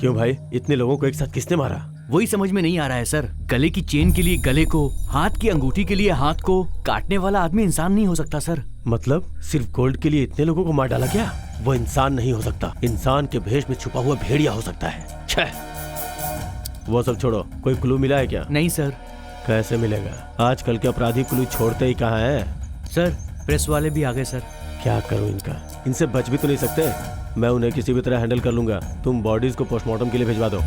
क्यों भाई, इतने लोगों को एक साथ किसने मारा? वही समझ में नहीं आ रहा है सर। गले की चेन के लिए गले को, हाथ की अंगूठी के लिए हाथ को। काटने वाला आदमी इंसान नहीं हो सकता सर। मतलब सिर्फ गोल्ड के लिए इतने लोगों को मार डाला क्या? वो इंसान नहीं हो सकता, इंसान के भेष में छुपा हुआ भेड़िया हो सकता है। छह, वो सब छोड़ो, कोई क्लू मिला है क्या? नहीं सर। कैसे मिलेगा? आजकल के अपराधी क्लू छोड़ते ही कहाँ है? सर प्रेस वाले भी आ गए सर। क्या करूं इनका? इनसे बच भी तो नहीं सकते। मैं उन्हें किसी भी तरह हैंडल कर लूंगा। तुम बॉडीज को पोस्टमार्टम के लिए भिजवा दो।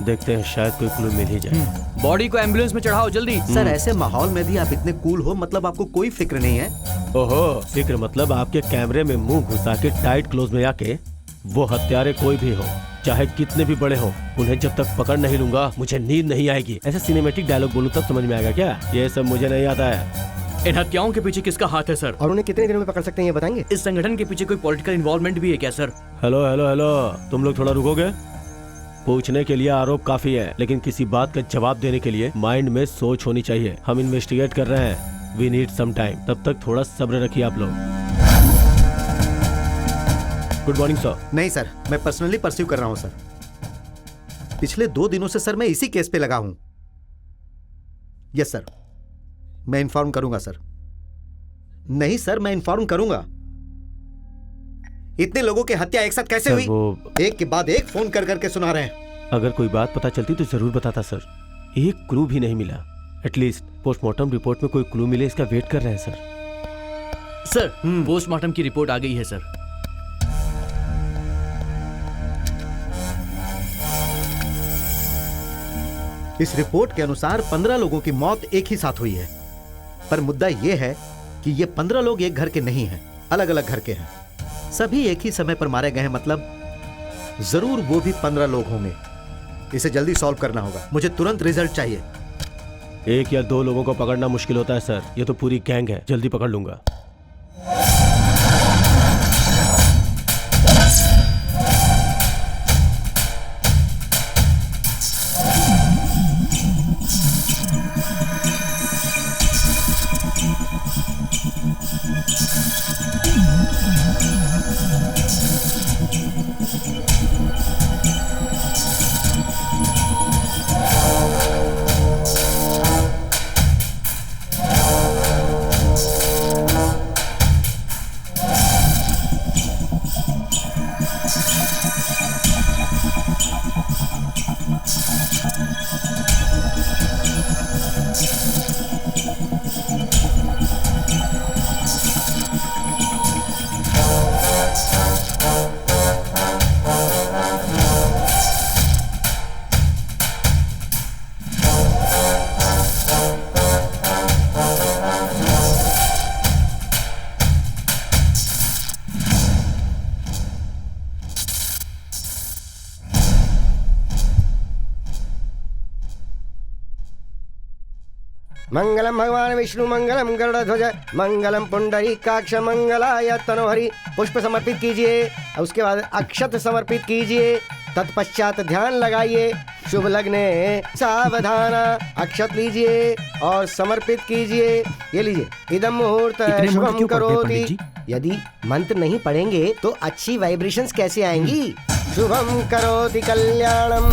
देखते हैं, शायद कोई क्लू मिल ही जाए। बॉडी को एम्बुलेंस में चढ़ाओ जल्दी। सर ऐसे माहौल में भी आप इतने कूल हो, मतलब आपको कोई फिक्र नहीं है? ओहो, फिक्र मतलब आपके कैमरे में मुंह घुसा के टाइट क्लोज में आके, वो हत्यारे कोई भी हो, चाहे कितने भी बड़े हो, उन्हें जब तक पकड़ नहीं लूंगा मुझे नींद नहीं आएगी। ऐसा सिनेमैटिक डायलॉग बोलूं तब समझ में आएगा क्या? ये सब मुझे नहीं आता है। इन हत्याओं के पीछे किसका हाथ है सर? और उन्हें कितने दिनों में पकड़ सकते हैं ये बताएंगे? इस संगठन के पीछे कोई पॉलिटिकल इन्वॉल्वमेंट भी है क्या सर? हेलो हेलो हेलो, तुम लोग थोड़ा रुकोगे? पूछने के लिए आरोप काफी है, लेकिन किसी बात का जवाब देने के लिए माइंड में सोच होनी चाहिए। हम इन्वेस्टिगेट कर रहे हैं, वी नीड सम टाइम। तब तक थोड़ा सब्र रखिए आप लोग। Good morning sir. नहीं सर, मैं पर्सनली परस्यू कर रहा हूं सर। पिछले 2 दिनों से सर मैं इसी केस पे लगा हूं। यस सर, मैं इन्फॉर्म करूंगा सर। नहीं सर, मैं इन्फॉर्म करूंगा। इतने लोगों की हत्या एक साथ कैसे हुई? एक के बाद एक फोन कर करके सुना रहे हैं। अगर कोई बात पता चलती तो जरूर बताता सर। एक क्लू भी नहीं मिला। एटलीस्ट पोस्टमार्टम रिपोर्ट में कोई क्लू मिले, इसका वेट कर रहे हैं सर। सर पोस्टमार्टम की रिपोर्ट आ गई है सर। इस रिपोर्ट के अनुसार 15 लोगों की मौत एक ही साथ हुई है। पर मुद्दा यह है कि ये 15 लोग एक घर के नहीं हैं, अलग अलग घर के हैं। सभी एक ही समय पर मारे गए हैं, मतलब जरूर वो भी 15 लोग होंगे। इसे जल्दी सॉल्व करना होगा, मुझे तुरंत रिजल्ट चाहिए। 1 या 2 लोगों को पकड़ना मुश्किल होता है सर, ये तो पूरी गैंग है। जल्दी पकड़ लूंगा। मंगलम भगवान विष्णु मंगलम गरुड़ध्वज मंगलम पुंडरीकाक्ष मंगलाय तनोहरि। पुष्प समर्पित कीजिए, उसके बाद अक्षत समर्पित कीजिए, तत्पश्चात ध्यान लगाइए। शुभ लग्ने सावधान। अक्षत लीजिए और समर्पित कीजिए। ये लीजिए, इदम मुहूर्त शुभम करोति। यदि मंत्र नहीं पढ़ेंगे तो अच्छी वाइब्रेशंस कैसे आएंगी? शुभम करोति कल्याणम।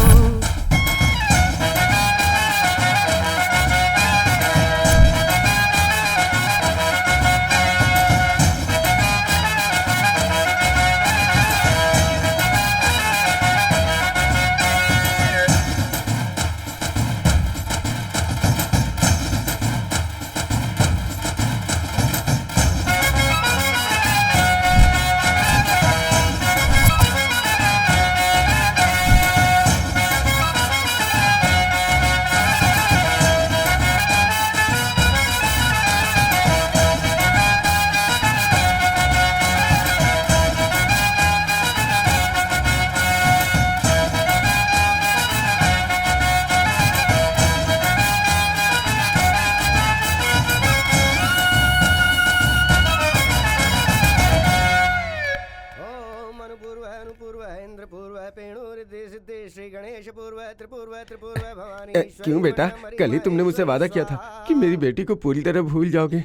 क्यों बेटा, कल ही तुमने मुझसे वादा किया था कि मेरी बेटी को पूरी तरह भूल जाओगे।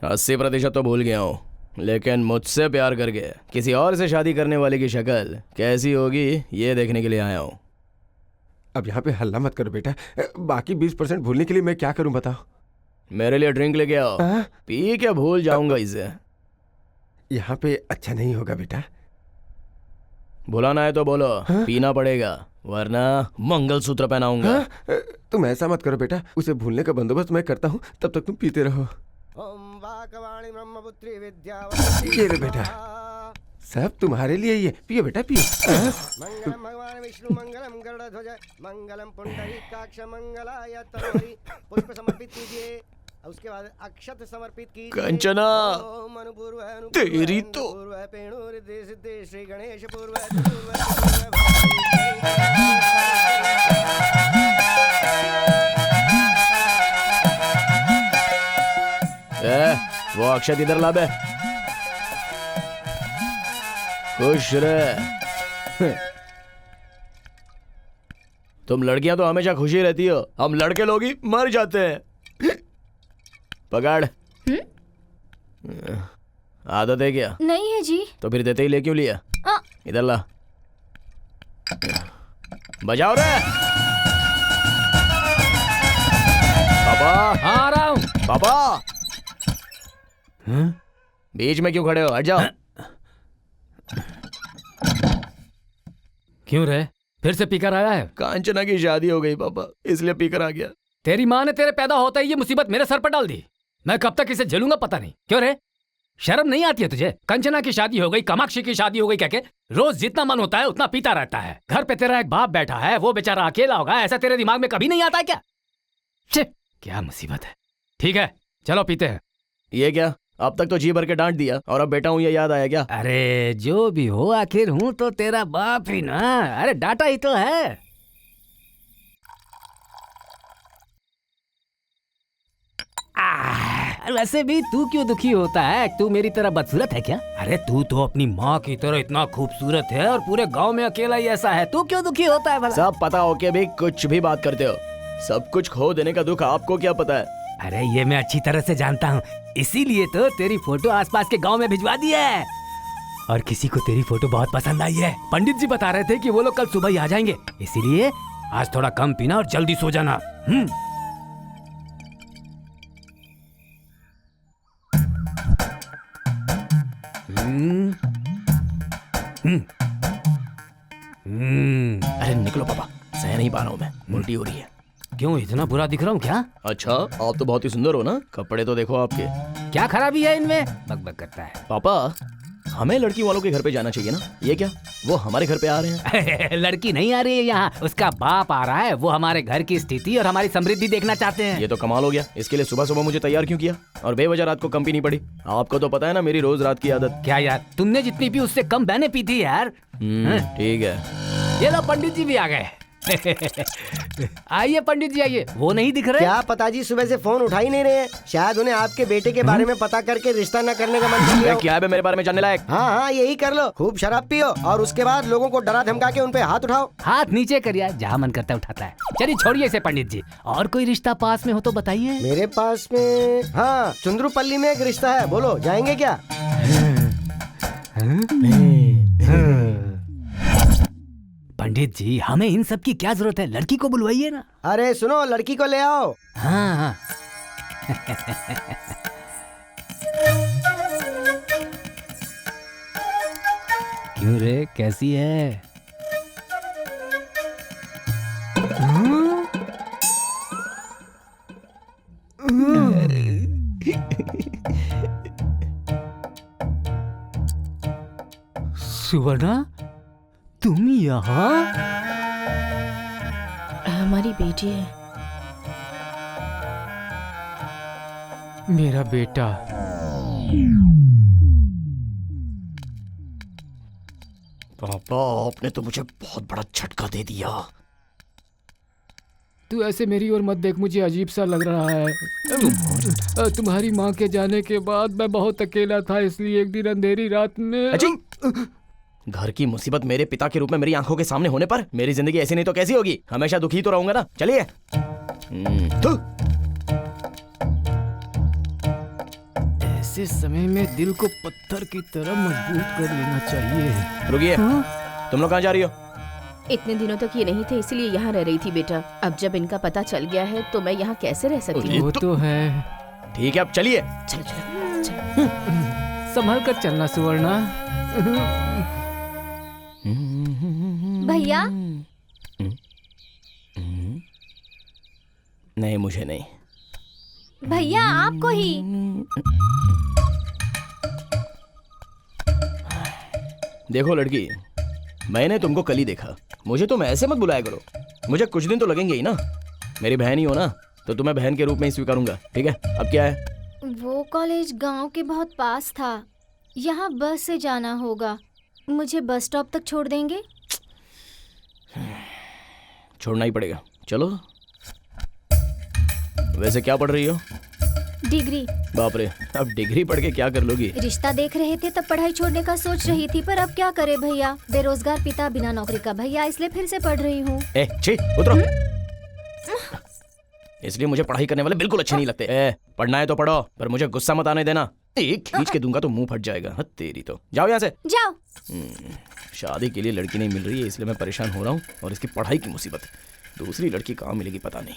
80% तो भूल गया हूँ। लेकिन मुझसे प्यार करके किसी और से शादी करने वाले की शक्ल कैसी होगी ये देखने के लिए आया हूँ। अब यहाँ पे हल्ला मत करो बेटा। बाकी 20% भूलने के लिए मैं क्या करूं बताओ? मेरे लिए ड्रिंक लेके आओ। हाँ? पी के भूल जाऊंगा इसे। यहाँ पे अच्छा नहीं होगा बेटा। बुलाना है तो बोलो। पीना पड़ेगा वरना मंगलसूत्र पहनाऊंगा। हाँ? तुम ऐसा मत करो बेटा, उसे भूलने का बंदोबस्त मैं करता हूँ, तब तक तुम पीते रहो। ओम वाकवाणी ब्रह्मपुत्री विद्या ये लो बेटा, सब तुम्हारे लिए ही है। पियो बेटा पियो। हाँ? मंगलम भगवान विष्णु मंगलम गरुड़ध्वज मंगलम पुंडरीकाक्ष मंगलाय तनोहरि। पुष्प समर्पित कीजिए, उसके बाद अक्षत समर्पित कीजिए। कंचना, ओम अनुपूर्व तेरी तो पेणुरिद्धि सिद्धि श्री गणेश पूर्व वो अक्षत इधर ला बे। खुश रहे। तुम लड़कियां तो हमेशा खुशी रहती हो, हम लड़के लोग ही मर जाते हैं। पकड़। आदत है क्या? नहीं है जी। तो फिर देते ही ले क्यों लिया? इधर ला। बजाओ रे पापा। आ रहा हूँ पापा। बीच में क्यों खड़े हो? हट जाओ। क्यों रे, फिर से पीकर आया है? कांचना की शादी हो गई पापा, इसलिए पीकर आ गया। तेरी माँ ने तेरे पैदा होता ही ये मुसीबत मेरे सर पर डाल दी। मैं कब तक इसे झेलूंगा पता नहीं। क्यों रे, शर्म नहीं आती है तुझे? कंचना की शादी हो गई, कामाक्षी की शादी हो गई, क्या रोज जितना मन होता है उतना पीता रहता है। घर पे तेरा एक बाप बैठा है, वो बेचारा अकेला होगा, ऐसा तेरे दिमाग में कभी नहीं आता है क्या? क्या मुसीबत है। ठीक है चलो पीते हैं। ये क्या, अब तक तो जी भर के डांट दिया और अब बेटा हूँ ये याद आया क्या? अरे जो भी हो, आखिर हूं तो तेरा बाप ही ना। अरे डाटा ही तो है। वैसे भी तू क्यों दुखी होता है? तू मेरी तरह बदसूरत है क्या? अरे तू तो अपनी माँ की तरह इतना खूबसूरत है और पूरे गांव में अकेला ही ऐसा है। तू क्यों दुखी होता है भला? सब पता हो के भी कुछ भी बात करते हो। सब कुछ खो देने का दुख आपको क्या पता है? अरे ये मैं अच्छी तरह से जानता हूँ, इसीलिए तो तेरी फोटो आसपास के गांव में भिजवा दी है। और किसी को तेरी फोटो बहुत पसंद आई है। पंडित जी बता रहे थे कि वो लोग कल सुबह ही आ जाएंगे, इसीलिए आज थोड़ा कम पीना और जल्दी सो जाना। अरे निकलो पापा, सह नहीं पा रहा हूँ मैं, उल्टी हो रही है। क्यों इतना बुरा दिख रहा हूँ क्या? अच्छा आप तो बहुत ही सुंदर हो ना, कपड़े तो देखो आपके। क्या खराबी है इनमें? बकबक करता है। पापा हमें लड़की वालों के घर पे जाना चाहिए ना, ये क्या वो हमारे घर पे आ रहे हैं? लड़की नहीं आ रही है यहाँ, उसका बाप आ रहा है। वो हमारे घर की स्थिति और हमारी समृद्धि देखना चाहते हैं। ये तो कमाल हो गया। इसके लिए सुबह सुबह मुझे तैयार क्यों किया और बेवजह रात को कम पीनी पड़ी? आपको तो पता है ना मेरी रोज रात की आदत। क्या यार, तुमने जितनी पी उससे कम मैंने पी थी यार। ठीक है। ये लो पंडित जी भी आ गए। आइए पंडित जी आइए। वो नहीं दिख रहे? क्या पता जी सुबह से फोन उठा ही नहीं रहे हैं। शायद उन्हें आपके बेटे के बारे में पता करके रिश्ता न करने का मन कर लिया हो। क्या है बे मेरे बारे में जानने लायक? हाँ हाँ यही कर लो। खूब शराब पियो और उसके बाद लोगों को डरा धमका के उन पे हाथ उठाओ। हाथ नीचे करिए, जहाँ मन करता है उठाता है। चलिए छोड़िए इसे पंडित जी। और कोई रिश्ता पास में हो तो बताइए। मेरे पास में हाँ चुंद्रुपल्ली में एक रिश्ता है, बोलो जाएंगे क्या? पंडित जी हमें इन सब की क्या जरूरत है, लड़की को बुलवाइए ना। अरे सुनो, लड़की को ले आओ। हाँ क्यों रे, कैसी है? सुवर्णा तुम यहाँ? हमारी बेटी है। मेरा बेटा। पापा आपने तो मुझे बहुत बड़ा झटका दे दिया। तू ऐसे मेरी ओर मत देख, मुझे अजीब सा लग रहा है। तुम्हारी माँ के जाने के बाद मैं बहुत अकेला था, इसलिए एक दिन अंधेरी रात में। अजी! घर की मुसीबत मेरे पिता के रूप में मेरी आंखों के सामने होने पर मेरी जिंदगी ऐसी नहीं तो कैसी होगी? हमेशा दुखी तो रहूंगा ना। चलिए। ऐसे समय में दिल को पत्थर की तरह मजबूत कर लेना चाहिए। रुकिए, हाँ? तुम लोग कहाँ जा रही हो? इतने दिनों तक ये नहीं थे, इसलिए यहाँ रह रही थी बेटा। अब जब इनका पता चल गया है तो मैं यहाँ कैसे रह सकती हूँ। वो तो है। ठीक है, अब चलिए। चलो चलो। संभल कर चलना सुवर्णा। भैया नहीं, मुझे नहीं। भैया आपको ही। देखो लड़की, मैंने तुमको कल ही देखा, मुझे तुम ऐसे मत बुलाया करो। मुझे कुछ दिन तो लगेंगे ही ना। मेरी बहन ही हो ना, तो तुम्हें बहन के रूप में ही स्वीकारूंगा। ठीक है, अब क्या है? वो कॉलेज गांव के बहुत पास था, यहाँ बस से जाना होगा। मुझे बस स्टॉप तक छोड़ देंगे? छोड़ना ही पड़ेगा, चलो। वैसे क्या पढ़ रही हो? डिग्री। बाप रे, अब डिग्री पढ़ के क्या कर लोगी? रिश्ता देख रहे थे तब पढ़ाई छोड़ने का सोच रही थी, पर अब क्या करे भैया, बेरोजगार पिता बिना नौकरी का भैया, इसलिए फिर से पढ़ रही हूँ। छी, उतरो। इसलिए मुझे पढ़ाई करने वाले बिल्कुल अच्छे नहीं लगते। पढ़ना है तो पढ़ो, पर मुझे गुस्सा मत आने देना। एक खींच के दूंगा तो मुंह फट जाएगा। हाँ, तेरी तो। जाओ यहाँ से। जाओ। शादी के लिए लड़की नहीं मिल रही है, इसलिए मैं परेशान हो रहा हूँ, और इसकी पढ़ाई की मुसीबत। दूसरी लड़की कहाँ मिलेगी पता नहीं।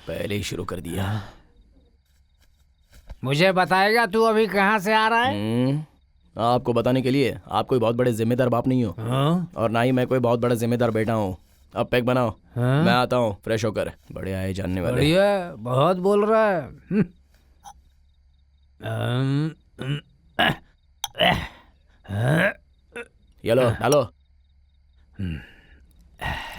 पहले ही शुरू कर दिया। मुझे बताएगा तू अभी कहाँ से आ रहा है? आपको बताने के लिए आप कोई बहुत बड़े जिम्मेदार बाप नहीं हो। हाँ? और ना ही मैं कोई बहुत बड़ा जिम्मेदार बेटा हूँ। अब पैक बनाओ। हाँ? मैं आता हूँ फ्रेश होकर। बड़े आए जानने वाले। बढ़िया, बहुत बोल रहा है। ये लो, डालो।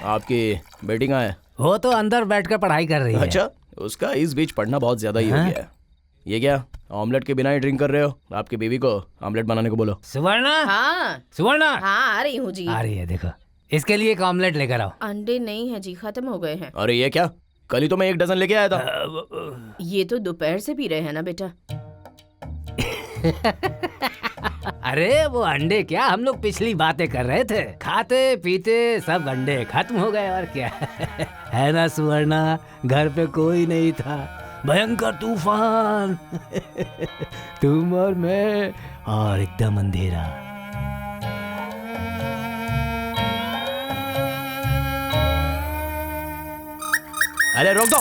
आपकी बेटी कहाँ है? वो तो अंदर बैठकर पढ़ाई कर रही है। अच्छा, उसका इस बीच पढ़ना बहुत ज्यादा ही हो गया है। ये क्या, ऑमलेट के बिना ही ड्रिंक कर रहे हो? आपकी बीवी को ऑमलेट बनाने को बोलो। सुवर्णा, हाँ सुवर्णा, हाँ आ रही हूँ जी। आ रही है, देखो। इसके लिए एक ऑमलेट लेकर आओ। अंडे नहीं है जी, खत्म हो गए हैं। अरे ये क्या, कल ही तो मैं 1 डजन लेके आया था। ये तो दोपहर से पी रहे हैं ना बेटा। अरे वो अंडे क्या, हम लोग पिछली बातें कर रहे थे। खाते पीते सब अंडे खत्म हो गए, और क्या। है ना सुवर्णा, घर पे कोई नहीं था, भयंकर तूफान। तुम और मैं, और एकदम अंधेरा। अरे रोक दो।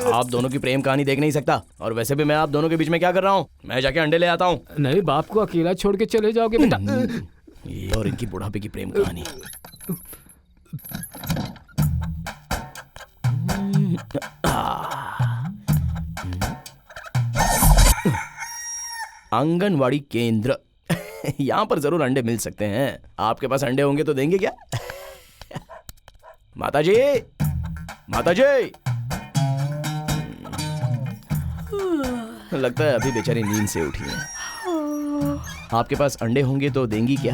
आप दोनों की प्रेम कहानी देख नहीं सकता, और वैसे भी मैं आप दोनों के बीच में क्या कर रहा हूँ? मैं जाके अंडे ले आता हूँ। नहीं, बाप को अकेला छोड़ के चले जाओगे बेटा? ये और इनकी बुढ़ापे की प्रेम कहानी। आंगनवाड़ी केंद्र। यहाँ पर जरूर अंडे मिल सकते हैं। आपके पास अंडे होंगे तो देंगे क्या? माताजी, माताजी। लगता है अभी बेचारी नींद से उठी है। आपके पास अंडे होंगे तो देंगी क्या?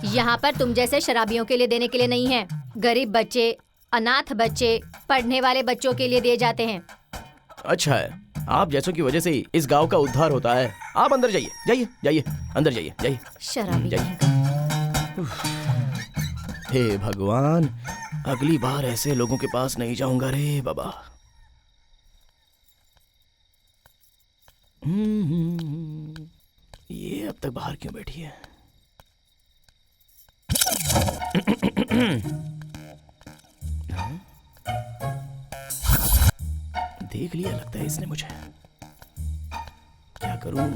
यहाँ पर तुम जैसे शराबियों के लिए देने के लिए नहीं है। गरीब बच्चे, अनाथ बच्चे, पढ़ने वाले बच्चों के लिए दिए जाते हैं। अच्छा है, आप जैसों की वजह से ही इस गांव का उद्धार होता है। आप अंदर जाइए, जाइए, जाइए, अंदर जाइए, जाइए। शराबी जाइए। हे भगवान, अगली बार ऐसे लोगों के पास नहीं जाऊंगा रे बाबा। ये अब तक बाहर क्यों बैठी है? देख लिया लगता है इसने मुझे। क्या करूं?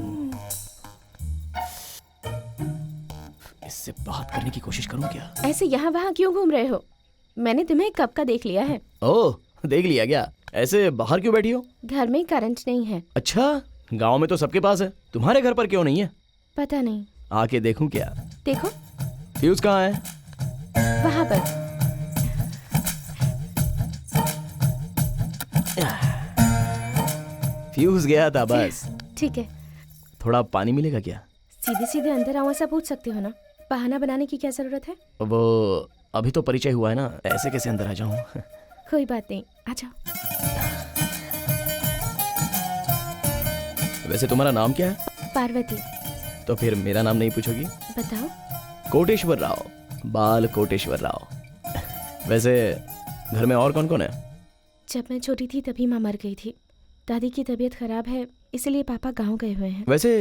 इससे बात करने की कोशिश करूं क्या? ऐसे यहाँ वहाँ क्यों घूम रहे हो? मैंने तुम्हें कब का देख लिया है। ओह, देख लिया क्या? ऐसे बाहर क्यों बैठी हो? घर में करंट नहीं है। अच्छा, गांव में तो सबके पास है, तुम्हारे घर पर क्यों नहीं है? पता नहीं। आके देखूं क्या? देखो, फ्यूज कहाँ है? वहाँ पर। फ्यूज गया था बस। ठीक है। थोड़ा पानी मिलेगा क्या? सीधे सीधे अंदर आओ ऐसा पूछ सकते हो ना, बहाना बनाने की क्या जरूरत है? वो अभी तो परिचय हुआ है ना, ऐसे कैसे अंदर आ जाऊं? कोई बात नहीं, आ जाओ। वैसे तुम्हारा नाम क्या है? पार्वती। तो फिर मेरा नाम नहीं पूछोगी? बताओ। कोटेश्वर राव, बाल कोटेश्वर राव। वैसे घर में और कौन कौन है? जब मैं छोटी थी तभी माँ मर गई थी। दादी की तबीयत खराब है, इसलिए पापा गांव गए हुए हैं। वैसे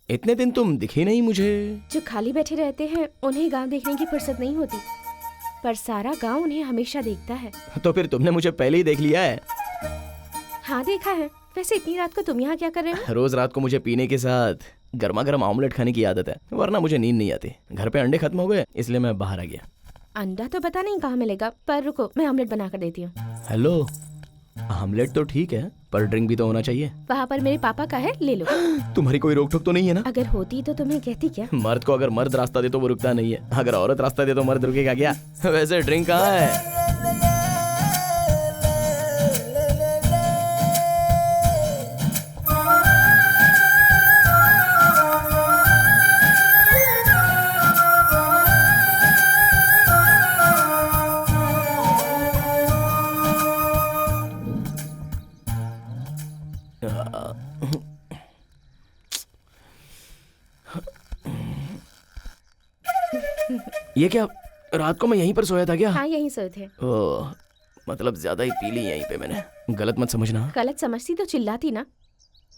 इतने दिन तुम दिखी नहीं मुझे। जो खाली बैठे रहते हैं उन्हें गांव देखने की फुर्सत नहीं होती, पर सारा गांव उन्हें हमेशा देखता है। तो फिर तुमने मुझे पहले ही देख लिया है। हाँ देखा है। वैसे इतनी रात को तुम यहाँ क्या कर रहे हो? रोज रात को मुझे पीने के साथ गर्मा गर्म ऑमलेट खाने की आदत है, वरना मुझे नींद नहीं आती। घर पे अंडे खत्म हो गए, इसलिए मैं बाहर आ गया। अंडा तो पता नहीं कहाँ मिलेगा, पर रुको मैं ऑमलेट बना कर देती हूँ। हेलो, ऑमलेट तो ठीक है, पर ड्रिंक भी तो होना चाहिए। वहाँ पर मेरे पापा का है, ले लो। तुम्हारी कोई रोक टोक तो नहीं है ना? अगर होती तो तुम्हें कहती क्या? मर्द को अगर मर्द रास्ता दे तो वो रुकता नहीं है, अगर औरत रास्ता दे तो मर्द रुकेगा क्या? वैसे ड्रिंक कहाँ है? ये क्या, रात को मैं यहीं पर सोया था क्या? हाँ यहीं सोए थे। ओह, मतलब ज्यादा ही पी ली यहीं पे मैंने। गलत मत समझना। गलत समझती तो चिल्लाती ना,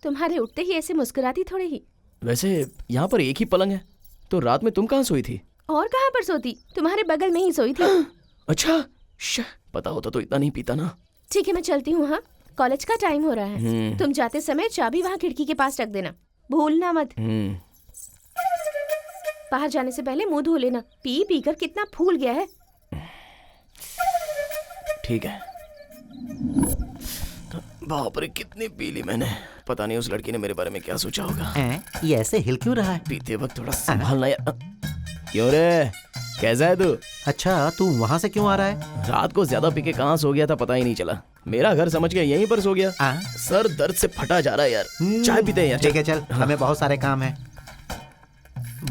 तुम्हारे उठते ही ऐसे मुस्कुराती थोड़े ही। वैसे यहाँ पर एक ही पलंग है, तो रात में तुम कहाँ सोई थी? और कहाँ पर सोती, तुम्हारे बगल में ही सोई थी। अच्छा, पता होता तो इतना नहीं पीता ना। ठीक है मैं चलती हूँ। हाँ कॉलेज का टाइम हो रहा है, तुम जाते समय चाबी वहाँ खिड़की के पास रख देना, भूलना मत। बाहर जाने से पहले मुंह धो लेना, पी पी कर कितना फूल गया है। ठीक है। बाप रे, कितनी पी ली मैंने। पता नहीं उस लड़की ने मेरे बारे में क्या सोचा होगा। ये ऐसे हिल क्यों रहा है? पीते वक्त थोड़ा संभालना यार। क्यों रे, कैसा है तू? अच्छा तू वहाँ से क्यों आ रहा है? रात को ज्यादा पी के कहाँ सो गया था पता ही नहीं चला। मेरा घर समझ के यहीं पर सो गया। सर दर्द से फटा जा रहा है यार। चाय पीते हैं यार। ठीक है चल, हमें बहुत सारे काम है।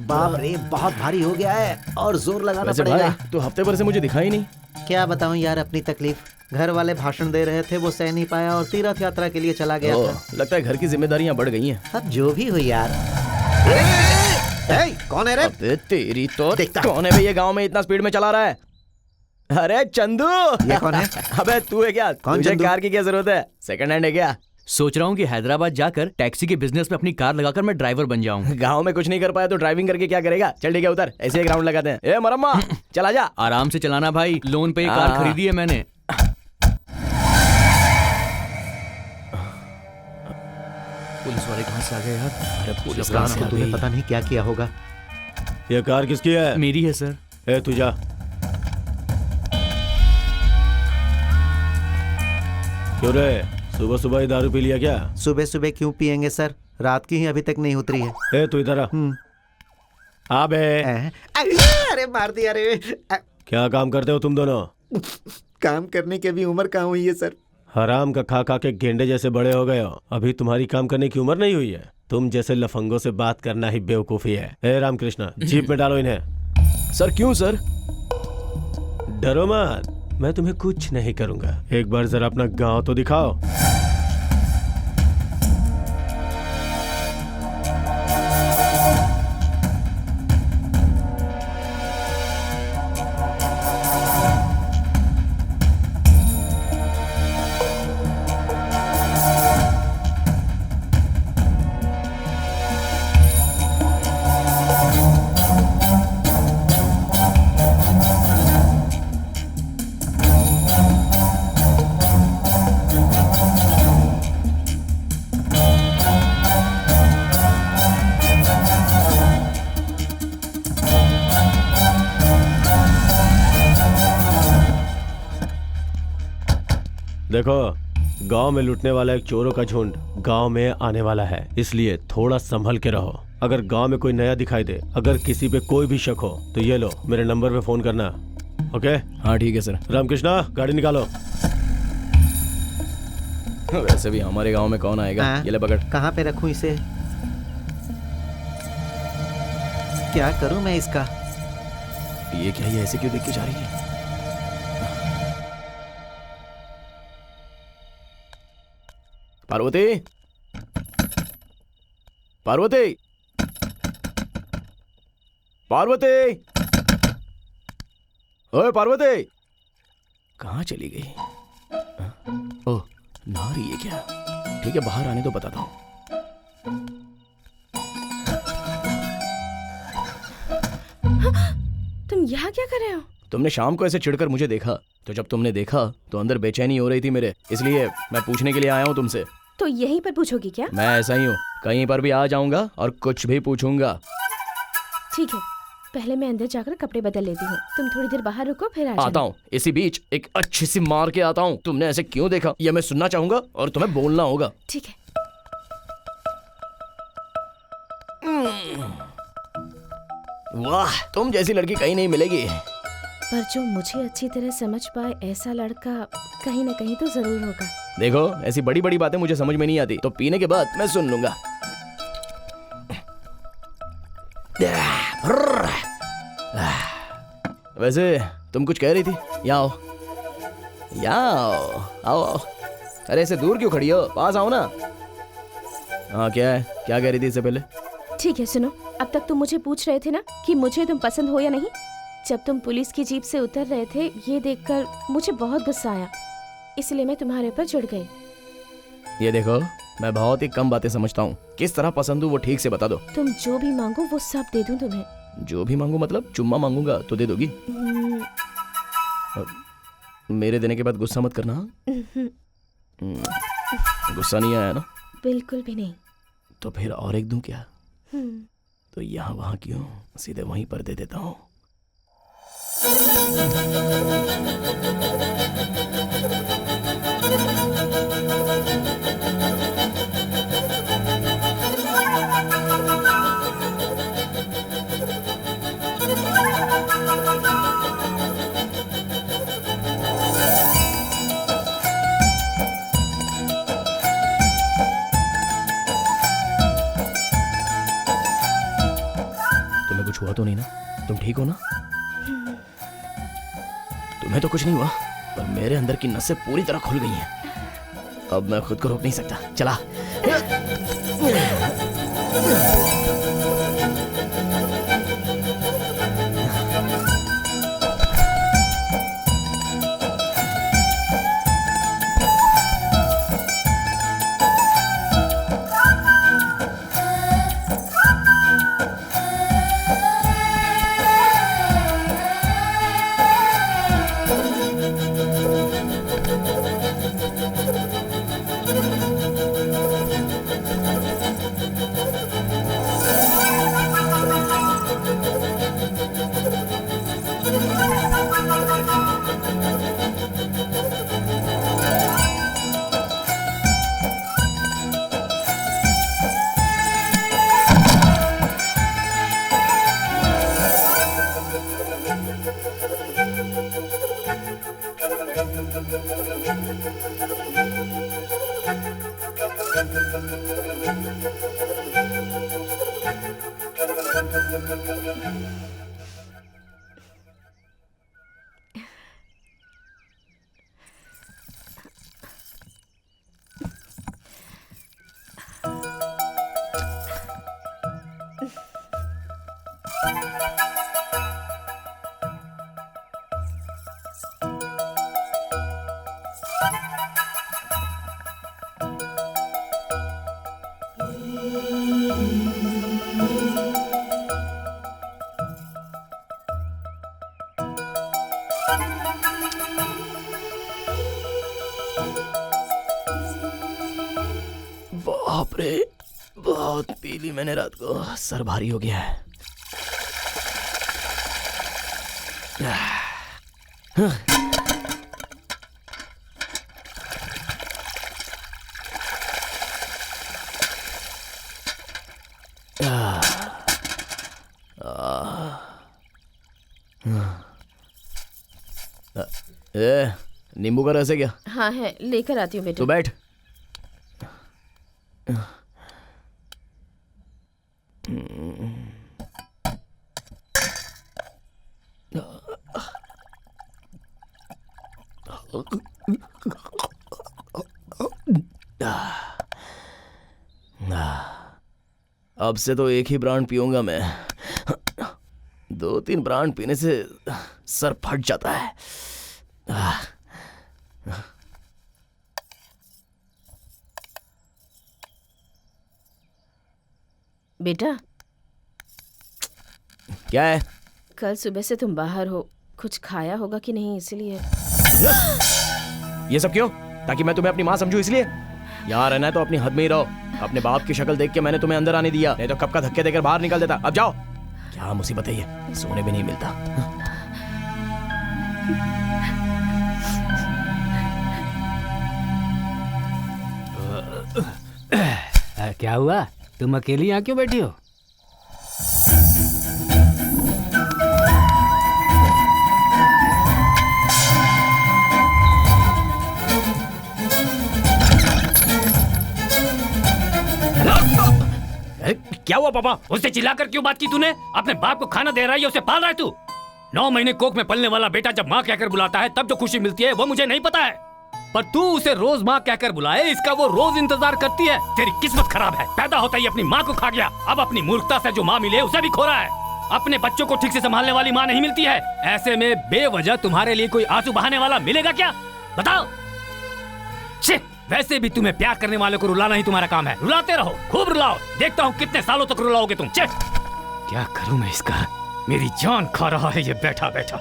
बाप रे बहुत भारी हो गया है और जोर लगाना पड़ेगा। तो हफ्ते भर से मुझे दिखा ही नहीं। क्या बताऊं यार अपनी तकलीफ। घर वाले भाषण दे रहे थे, वो सह नहीं पाया और तीर्थ यात्रा के लिए चला गया था। लगता है घर की जिम्मेदारियां बढ़ गई हैं। अब जो भी हुई यार। कौन है रे? अबे तेरी तो कौन है भैया, गांव में इतना स्पीड में चला रहा है? अरे चंदू। ये कौन है? अबे तू है क्या? कौन तुझे चंदू? कार की क्या जरूरत है? सेकंड हैंड है क्या? सोच रहा हूँ कि हैदराबाद जाकर टैक्सी के बिजनेस में अपनी कार लगाकर मैं ड्राइवर बन जाऊँ। गांव में कुछ नहीं कर पाया तो ड्राइविंग करके क्या करेगा? चल ठीक है उतर, ऐसे एक राउंड लगाते हैं। ए मरम्मा चला जा। आराम से चलाना भाई, लोन पे ये कार खरीदी है मैंने। पुलिस वाले कहाँ से आ गए यार? अरे पुलिस रात को तूने पता नहीं क्या किया होगा। ये कार किसकी है? मेरी है सर। ए तू जा। क्यों रे, सुबह सुबह ही दारू पी लिया क्या? सुबह सुबह क्यों पियेंगे सर, रात की ही अभी तक नहीं उतरी है। ए तू इधर आ बे। अरे मार दिया रे। क्या काम करते हो तुम दोनों? काम करने की अभी उम्र कहाँ हुई है सर? हराम का खा खा के गेंडे जैसे बड़े हो गए हो, अभी तुम्हारी काम करने की उम्र नहीं हुई है। तुम जैसे लफंगों से बात करना ही बेवकूफी है। ए रामकृष्णा, जीप में डालो इन्हें। सर क्यों सर? डरो मत, मैं तुम्हें कुछ नहीं करूंगा। एक बार जरा अपना गांव तो दिखाओ। देखो, गांव में लूटने वाला एक चोरों का झुंड गांव में आने वाला है, इसलिए थोड़ा संभल के रहो। अगर गांव में कोई नया दिखाई दे, अगर किसी पे कोई भी शक हो तो ये लो, मेरे नंबर पे फोन करना। ओके? हाँ ठीक है सर। रामकृष्णा, गाड़ी निकालो। वैसे भी हमारे गांव में कौन आएगा? ये ले पकड़। कहाँ पे रखूं इसे? क्या करूं मैं इसका? ये क्या, ये ऐसे क्यों देख के जा रही है? पार्वती, पार्वती, पार्वती, ओए पार्वती, कहाँ चली गई? ओह, नहा रही है क्या? ठीक है, बाहर आने तो बताता हूँ। तुम यहाँ क्या कर रहे हो? तुमने शाम को ऐसे चिढ़कर मुझे देखा, तो जब तुमने देखा तो अंदर बेचैनी हो रही थी मेरे, इसलिए मैं पूछने के लिए आया हूँ तुमसे। तो यहीं पर पूछोगी क्या? मैं ऐसा ही हूँ, कहीं पर भी आ जाऊंगा और कुछ भी पूछूंगा। ठीक है, पहले मैं अंदर जाकर कपड़े बदल लेती हूँ, तुम थोड़ी देर बाहर रुको, फिर आ आता जाना। हूँ, इसी बीच एक अच्छी सी मार के आता हूँ। तुमने ऐसे क्यों देखा ये मैं सुनना चाहूंगा और तुम्हें बोलना होगा। ठीक है। वाह, तुम जैसी लड़की कहीं नहीं मिलेगी। पर जो मुझे अच्छी तरह समझ पाए ऐसा लड़का कहीं न कहीं तो जरूर होगा। देखो, ऐसी बड़ी बड़ी बातें मुझे समझ में नहीं आती, तो पीने के बाद मैं सुन लूंगा। वैसे तुम कुछ कह रही थी? यहाँ आओ, यहाँ आओ, आओ आओ। अरे ऐसे दूर क्यों खड़ी हो, पास आओ ना। हाँ, क्या है, क्या कह रही थी इससे पहले? ठीक है, सुनो, अब तक तुम मुझे पूछ रहे थे ना कि मुझे तुम पसंद हो या नहीं। जब तुम पुलिस की जीप से उतर रहे थे, ये देखकर मुझे बहुत गुस्सा आया, इसलिए मैं तुम्हारे ऊपर चिढ़ गई। ये देखो, मैं बहुत ही कम बातें समझता हूँ, किस तरह पसंद हूँ वो ठीक से बता दो। तुम जो भी मांगो वो सब दे दूं तुम्हें। जो भी मांगू मतलब? चुम्मा मांगूंगा तो दे दोगी? मेरे देने के बाद गुस्सा मत करना। गुस्सा नहीं आया ना? बिल्कुल भी नहीं। तो फिर और एक दूं क्या? तो यहाँ वहाँ क्यों, सीधे वहीं पर दे देता हूँ। तुम्हें कुछ हुआ तो नहीं ना? तुम ठीक हो ना? तुम्हें तो कुछ नहीं हुआ, पर मेरे अंदर की नसें पूरी तरह खुल गई हैं। अब मैं खुद को रोक नहीं सकता। चला। बाप रे, बहुत पी ली मैंने रात को, सर भारी हो गया है। नींबू का रस है क्या? हाँ है, लेकर आती हूँ बेटा। तो बैठ। अब से तो एक ही ब्रांड पीऊंगा मैं। 2-3 ब्रांड पीने से सर फट जाता है। बेटा, क्या है? कल सुबह से तुम बाहर हो, कुछ खाया होगा कि नहीं, इसलिए। ये सब क्यों? ताकि मैं तुम्हें अपनी माँ समझूं इसलिए? यहाँ रहना है तो अपनी हद में ही रहो। अपने बाप की शक्ल देख के मैंने तुम्हें अंदर आने दिया, नहीं तो कब का धक्के देकर बाहर निकाल देता। अब जाओ। क्या मुसीबत है ये, सोने भी नहीं मिलता। क्या हुआ? तुम अकेली यहाँ क्यों बैठी हो? क्या हुआ पापा? उससे चिल्लाकर क्यों बात की तूने? अपने बाप को खाना दे रहा है, उसे पाल रहा है तू। 9 महीने कोख में पलने वाला बेटा जब माँ कहकर बुलाता है तब जो खुशी मिलती है वो मुझे नहीं पता है, पर तू उसे रोज माँ कहकर बुलाए इसका वो रोज इंतजार करती है। तेरी किस्मत खराब है, पैदा होता ही अपनी माँ को खा गया, अब अपनी मूर्खता से जो माँ मिले उसे भी खो रहा है। अपने बच्चों को ठीक से संभालने वाली माँ नहीं मिलती है, ऐसे में बेवजह तुम्हारे लिए कोई आंसू बहाने वाला मिलेगा क्या? बताओ। वैसे भी तुम्हें प्यार करने वाले को रुलाना ही तुम्हारा काम है, रुलाते रहो, खूब रुलाओ, देखता हूँ कितने सालों तक रुलाओगे तुम। क्या करूँ मैं इसका, मेरी जान खा रहा है ये बैठा बैठा।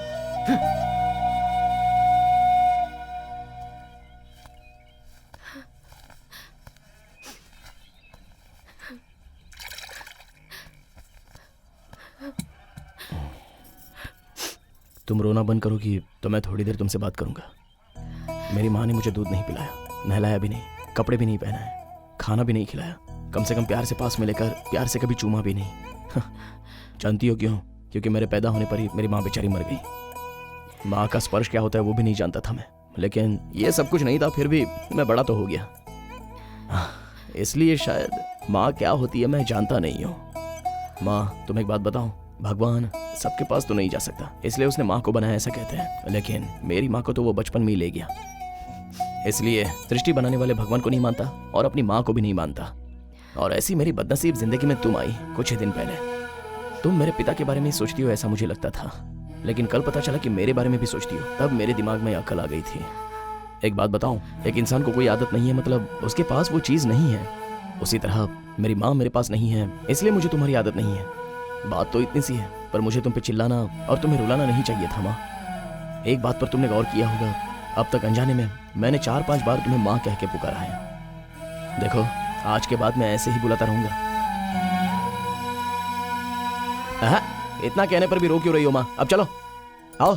तुम रोना बंद करोगी तो मैं थोड़ी देर तुमसे बात करूंगा। मेरी माँ ने मुझे दूध नहीं पिलाया, नहलाया भी नहीं, कपड़े भी नहीं पहनाए, खाना भी नहीं खिलाया, कम से कम प्यार से पास में लेकर प्यार से कभी चूमा भी नहीं। जानती हो क्यों? क्योंकि मेरे पैदा होने पर ही मेरी माँ बेचारी मर गई। माँ का स्पर्श क्या होता है वो भी नहीं जानता था मैं, लेकिन ये सब कुछ नहीं था, फिर भी मैं बड़ा तो हो गया। इसलिए शायद माँ क्या होती है मैं जानता नहीं हूँ। माँ, तुम एक बात बताऊं, भगवान सबके पास तो नहीं जा सकता, इसलिए उसने माँ को बनाया ऐसा कहते हैं, लेकिन मेरी माँ को तो वो बचपन में ही ले गया। इसलिए सृष्टि बनाने वाले भगवान को नहीं मानता और अपनी माँ को भी नहीं मानता। और ऐसी मेरी बदनसीब जिंदगी में तुम आई कुछ ही दिन पहले। तुम मेरे पिता के बारे में ही सोचती हो ऐसा मुझे लगता था, लेकिन कल पता चला कि मेरे बारे में भी सोचती हो, तब मेरे दिमाग में अकल आ गई थी। एक बात बताऊं, एक इंसान को कोई आदत नहीं है मतलब उसके पास वो चीज नहीं है, उसी तरह मेरी माँ मेरे पास नहीं है इसलिए मुझे तुम्हारी आदत नहीं है। बात तो इतनी सी है, पर मुझे तुम पे चिल्लाना और तुम्हें रुलाना नहीं चाहिए था माँ। एक बात पर तुमने गौर किया होगा, अब तक अनजाने में मैंने 4-5 बार तुम्हें माँ कह के पुकारा है। देखो, आज के बाद मैं ऐसे ही बुलाता रहूंगा। इतना कहने पर भी रो क्यों रही हो माँ? अब चलो, आओ।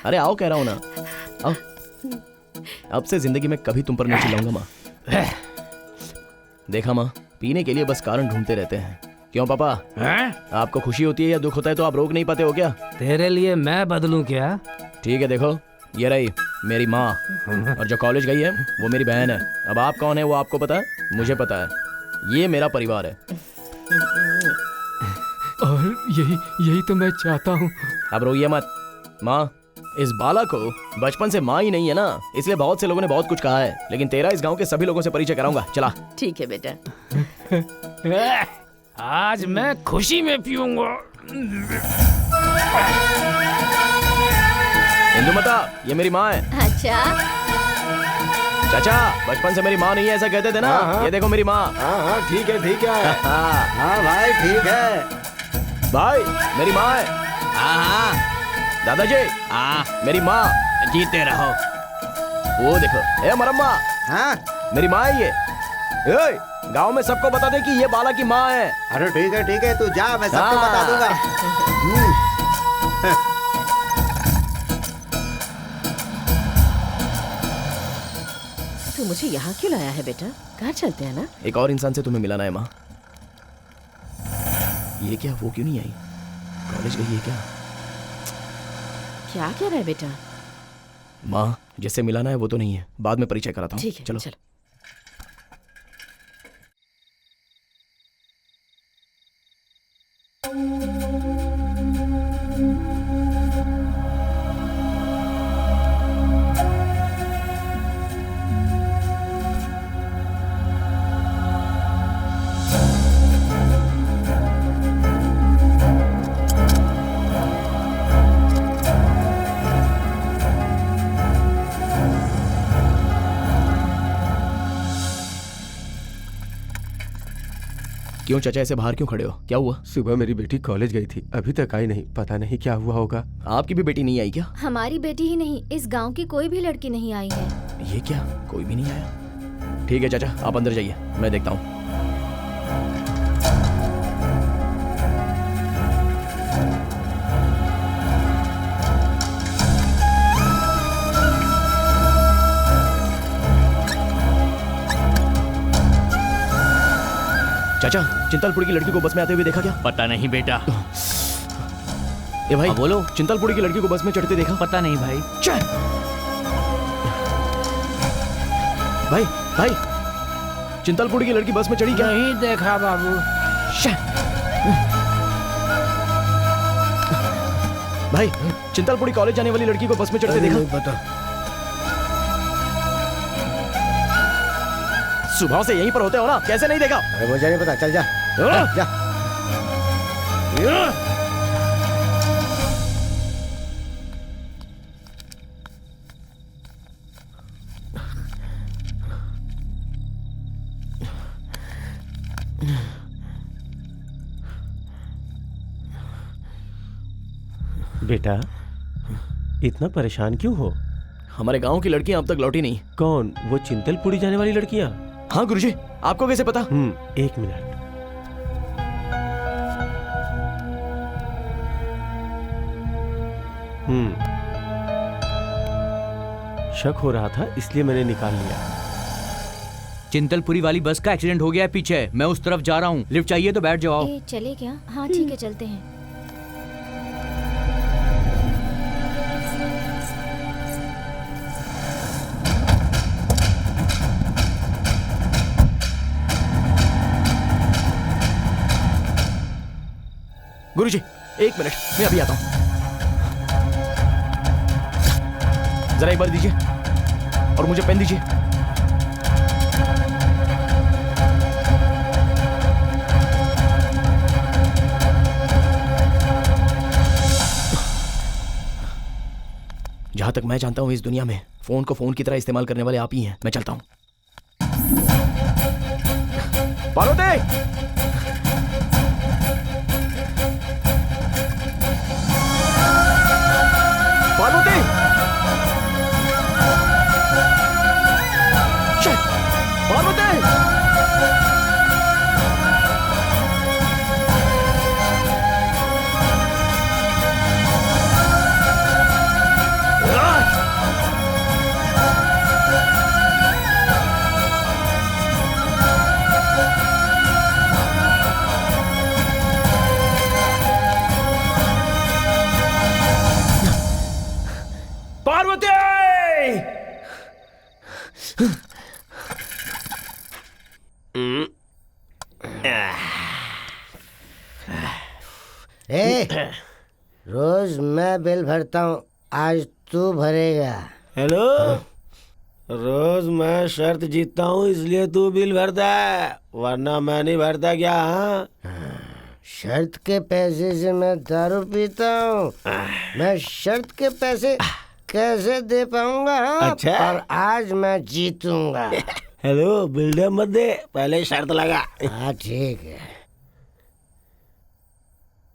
अरे आओ कह रहा हूं ना, आओ। अब से जिंदगी में कभी तुम पर नहीं चिल्लाऊंगा माँ। देखा माँ, पीने के लिए बस कारण ढूंढते रहते हैं। क्यों पापा, आपको खुशी होती है या दुख होता है तो आप रोक नहीं पाते हो क्या? तेरे लिए मैं बदलूं क्या? ठीक है, देखो ये रही मेरी माँ, और जो कॉलेज गई है वो मेरी बहन है। अब आप कौन है वो आपको पता है, मुझे पता है। ये मेरा परिवार है। और यही तो मैं चाहता हूँ। अब रोइए मत माँ, इस बाला को बचपन से माँ ही नहीं है ना, इसलिए बहुत से लोगों ने बहुत कुछ कहा है, लेकिन तेरा इस गांव के सभी लोगों से परिचय कराऊंगा। चला। ठीक है बेटा। आज मैं खुशी में पीऊंगा। इंदुमता, ये मेरी माँ है। अच्छा, चाचा, बचपन से मेरी माँ नहीं है ऐसा कहते थे ना। हाँ। ये देखो मेरी माँ। हाँ ठीक है ठीक है। हाँ भाई ठीक है। भाई मेरी माँ है। हाँ दादाजी, मेरी माँ। जीते रहो। वो देखो, ए मरम्मा, हाँ मेरी माँ है ये। गांव में सबको बता दे कि ये बाला की माँ है। अरे ठीक है तू जा, मैं सबको हाँ। बता दूंगा। तू मुझे यहाँ क्यों लाया है बेटा? घर चलते हैं ना। एक और इंसान से तुम्हें मिलाना है माँ। ये क्या, वो क्यों नहीं आई? कॉलेज गई है क्या? क्या कह रहा है बेटा? माँ, जिससे मिलाना है वो तो नहीं है, बाद में परिचय कराता हूँ। ठीक है, चलो। क्यों चाचा ऐसे बाहर क्यों खड़े हो? क्या हुआ? सुबह मेरी बेटी कॉलेज गई थी, अभी तक आई नहीं, पता नहीं क्या हुआ होगा। आपकी भी बेटी नहीं आई क्या? हमारी बेटी ही नहीं, इस गांव की कोई भी लड़की नहीं आई है। ये क्या, कोई भी नहीं आया? ठीक है चाचा, आप अंदर जाइए, मैं देखता हूँ। चाचा, चिंतलपुरी की लड़की को बस में आते हुए देखा क्या? पता नहीं बेटा। ए भाई, बोलो। चिंतलपुरी की लड़की को बस में चढ़ते देखा? पता नहीं भाई। भाई भाई, चिंतलपुरी की लड़की बस में चढ़ी क्या? नहीं देखा बाबू। भाई, चिंतलपुरी कॉलेज जाने वाली लड़की को बस में चढ़ते देखा? नहीं पता। सुबह से यहीं पर होते हो ना, कैसे नहीं देखा? अरे मुझे नहीं पता, चल जा जा। बेटा, इतना परेशान क्यों हो? हमारे गांव की लड़कियां अब तक लौटी नहीं। कौन? वो चिंतलपुरी जाने वाली लड़कियां? हाँ गुरुजी, आपको कैसे पता? एक मिनट। शक हो रहा था, इसलिए मैंने निकाल लिया। चिंतलपुरी वाली बस का एक्सीडेंट हो गया है पीछे, मैं उस तरफ जा रहा हूँ। लिफ्ट चाहिए तो बैठ जाओ। ए, चले क्या? हाँ ठीक है, चलते हैं। गुरुजी, एक मिनट, मैं अभी आता हूं। जरा एक बार दीजिए और मुझे पेन दीजिए। जहां तक मैं जानता हूं, इस दुनिया में फोन को फोन की तरह इस्तेमाल करने वाले आप ही हैं। मैं चलता हूं। पार्वती! पार्वती! पार्वती! रोज मैं बिल भरता हूँ, आज तू भरेगा। हेलो, रोज मैं शर्त जीतता हूँ इसलिए तू बिल भरता है, वरना मैं नहीं भरता क्या? हाँ, शर्त के पैसे से मैं दारू पीता हूँ, मैं शर्त के पैसे कैसे दे पाऊंगा? अच्छा। पर आज मैं जीतूंगा। हेलो, बिल्डर मत दे, पहले शर्त लगा। हाँ ठीक है,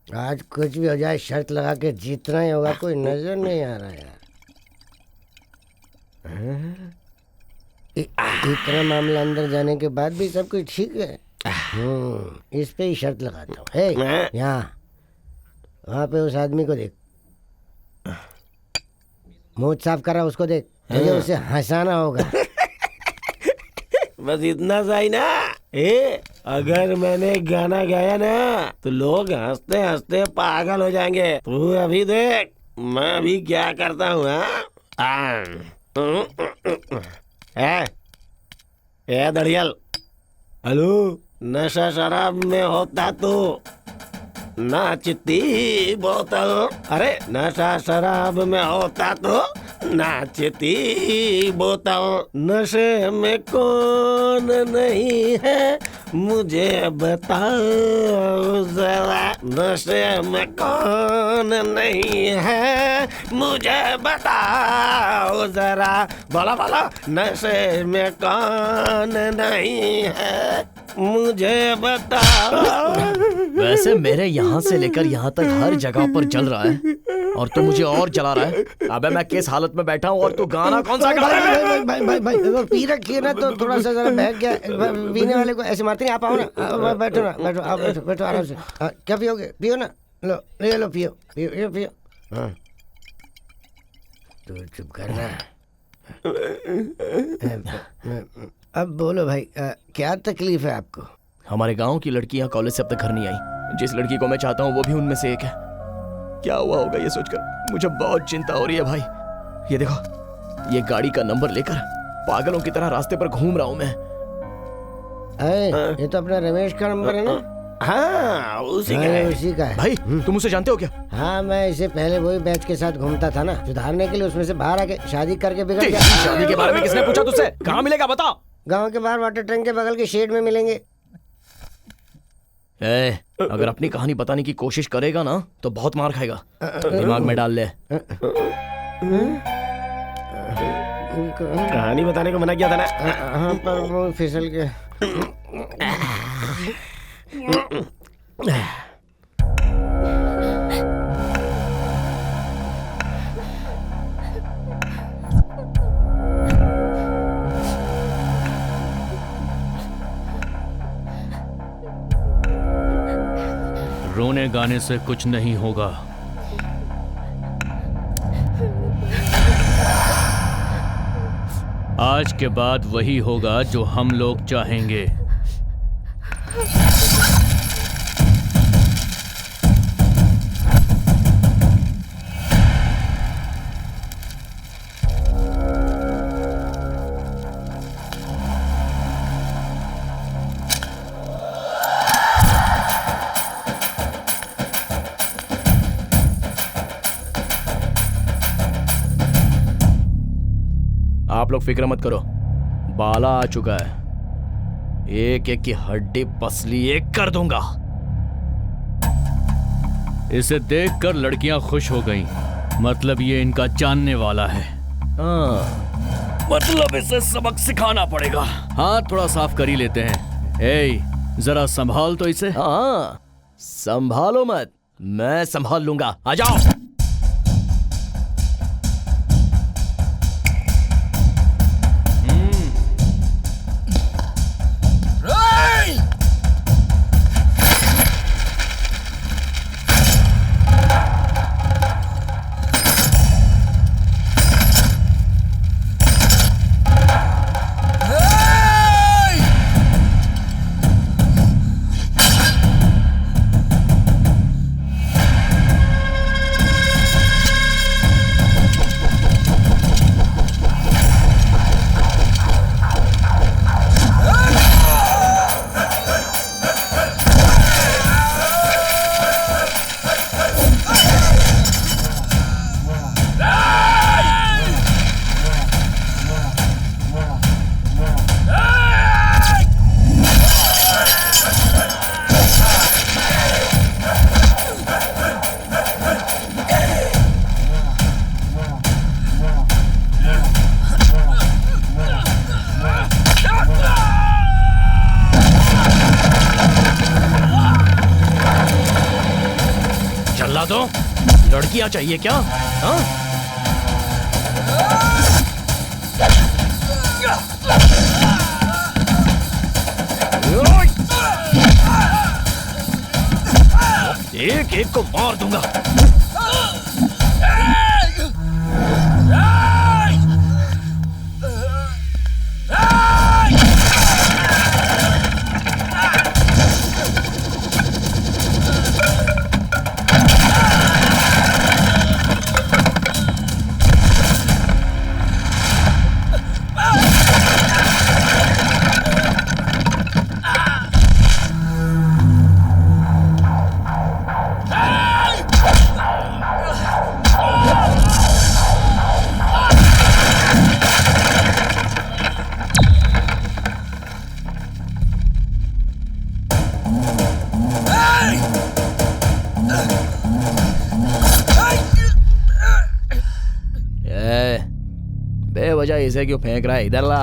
आज कुछ भी हो जाए शर्त लगा के जीतना ही होगा। कोई नजर नहीं आ रहा यार। इतना मामला अंदर जाने के बाद भी सब कुछ ठीक है। इस पे ही शर्त लगाता हूँ। हे, यहाँ वहाँ पे उस आदमी को देख, मुंह साफ कर रहा, उसको देख, तुझे उसे हंसाना होगा। बस इतना सा ही ना। अगर मैंने गाना गाया ना तो लोग हंसते हंसते पागल हो जाएंगे। तू अभी देख मैं अभी क्या करता हूँ। दड़ियल, हेलो, नशा शराब में होता तो नाचती बोतल, अरे नशा शराब में होता तो नाचती बोतल। नशे में कौन नहीं है मुझे बताओ जरा, नशे में कौन नहीं है मुझे बताओ जरा, बोला बोला, नशे में कौन नहीं है मुझे बता। वैसे मेरे यहाँ से लेकर यहाँ तक हर जगह पर जल रहा है और तू मुझे और जला रहा है। अबे मैं किस हालत में बैठा हूँ और तू गाना कौन सा गा रहा है? भाई पी रखिए ना तो थोड़ा सा जरा बैठ गया। पीने वाले को ऐसे मारते नहीं। आप आओ ना, बैठो ना, बैठो, आप बैठो, बैठो आराम से। क्या पियोगे? पियो ना, लो ले लो, पियो पियो पियो। हाँ तो चुप करना। अब बोलो भाई, क्या तकलीफ है आपको? हमारे गांव की लड़कियां कॉलेज से अब तक घर नहीं आई। जिस लड़की को मैं चाहता हूँ वो भी उनमें से एक है। क्या हुआ होगा ये सोचकर मुझे बहुत चिंता हो रही है भाई। ये देखो, ये गाड़ी का नंबर लेकर पागलों की तरह रास्ते पर घूम रहा हूँ मैं। ये तो अपना रमेश का नंबर है ना? हाँ उसी का है। भाई तुम उसे जानते हो क्या? हाँ, मैं इससे पहले वही बैच के साथ घूमता था ना। सुधारने के लिए उसमें से बाहर आके शादी करके बिगड़ गया। शादी के बारे में किसने पूछा तुझसे? कहाँ मिलेगा बता? गांव के बाहर वाटर टैंक के बगल के शेड में मिलेंगे। अगर अपनी कहानी बताने की कोशिश करेगा ना तो बहुत मार खाएगा। दिमाग में डाल ले। कहानी बताने को मना किया था ना। हाँ, पर वो फिसल के। रोने गाने से कुछ नहीं होगा। आज के बाद वही होगा जो हम लोग चाहेंगे। आप लोग फिक्र मत करो, बाला आ चुका है। एक एक की हड्डी पसली एक कर दूंगा। इसे देखकर लड़कियां खुश हो गईं। मतलब ये इनका जानने वाला है। हाँ, मतलब इसे सबक सिखाना पड़ेगा। हाथ थोड़ा साफ कर ही लेते हैं। ए, जरा संभाल तो इसे। हाँ, संभालो मत, मैं संभाल लूंगा। आ जाओ। दो, लड़कियां चाहिए क्या? हाँ? एक एक को मार दूंगा। बेवजह इसे क्यों फेंक रहा है? इधर ला।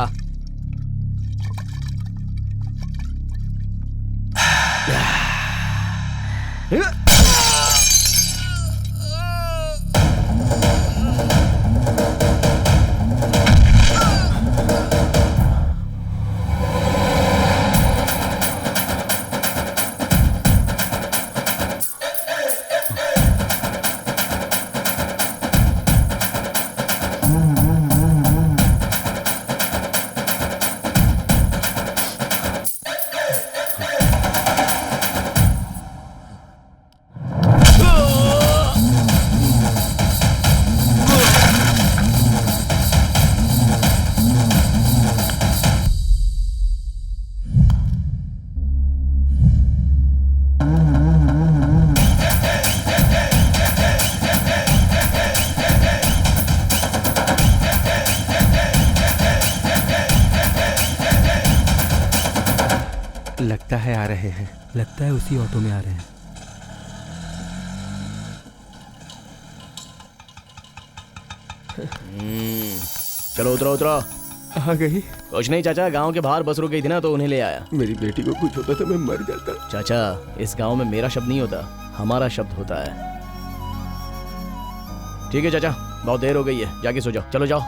लगता है आ रहे हैं। लगता है उसी ऑटो में आ रहे हैं। चलो उतरो उतरो। आ गई। कुछ नहीं चाचा, गांव के बाहर बस रुक गई थी ना तो उन्हें ले आया। मेरी बेटी को कुछ होता तो मैं मर जाता। चाचा, इस गांव में मेरा शब्द नहीं होता, हमारा शब्द होता है। ठीक है चाचा, बहुत देर हो गई है, जाके सो जाओ। चलो जाओ।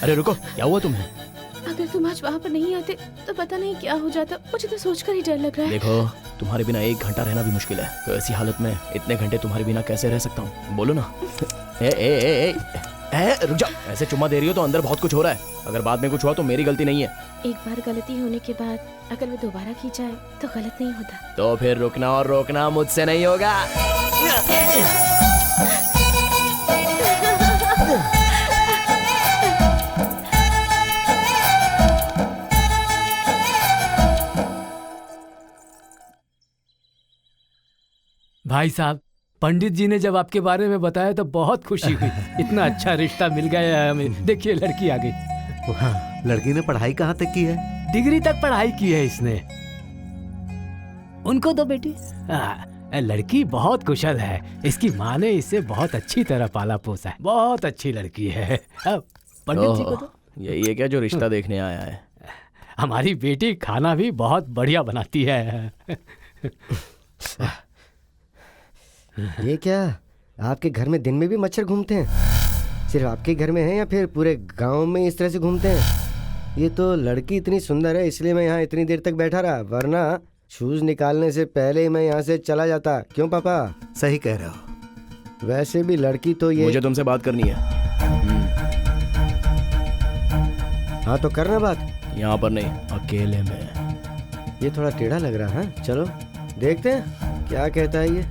अरे रुको, क्या हुआ तुम्हें? अगर तुम आज वहाँ पर नहीं आते तो पता नहीं क्या हो जाता। मुझे तो सोचकर ही डर लग रहा है। देखो, तुम्हारे बिना 1 घंटा रहना भी मुश्किल है, तो ऐसी हालत में इतने घंटे तुम्हारे बिना कैसे रह सकता हूँ? बोलो ना। रुक जाओ, ऐसे चुम्मा दे रही हो तो अंदर बहुत कुछ हो रहा है। अगर बाद में कुछ हुआ तो मेरी गलती नहीं है। एक बार गलती होने के बाद अगर वो दोबारा की जाए तो गलत नहीं होता। तो फिर रुकना और रोकना मुझसे नहीं होगा। भाई साहब, पंडित जी ने जब आपके बारे में बताया तो बहुत खुशी हुई। इतना अच्छा रिश्ता मिल गया है हमें। देखिए, लड़की आ गई। वाह, लड़की ने पढ़ाई कहाँ तक की है? डिग्री तक पढ़ाई की है इसने। उनको दो बेटी। लड़की बहुत कुशल है। इसकी माँ ने इसे बहुत अच्छी तरह पाला पोसा है। बहुत अच्छी लड़की है। पंडित जी को दो। यही है क्या जो रिश्ता देखने आया है? हमारी बेटी खाना भी बहुत बढ़िया बनाती है। ये क्या, आपके घर में दिन में भी मच्छर घूमते हैं? सिर्फ आपके घर में है या फिर पूरे गांव में इस तरह से घूमते हैं? ये तो लड़की इतनी सुंदर है इसलिए मैं यहाँ इतनी देर तक बैठा रहा, वरना शूज निकालने से पहले ही मैं यहाँ से चला जाता। क्यों पापा? सही कह रहे हो। वैसे भी लड़की तो ये। मुझे तुमसे बात करनी है। हाँ तो करना बात। यहाँ पर नहीं, अकेले में। ये थोड़ा टेढ़ा लग रहा है। चलो देखते हैं क्या कहता है ये।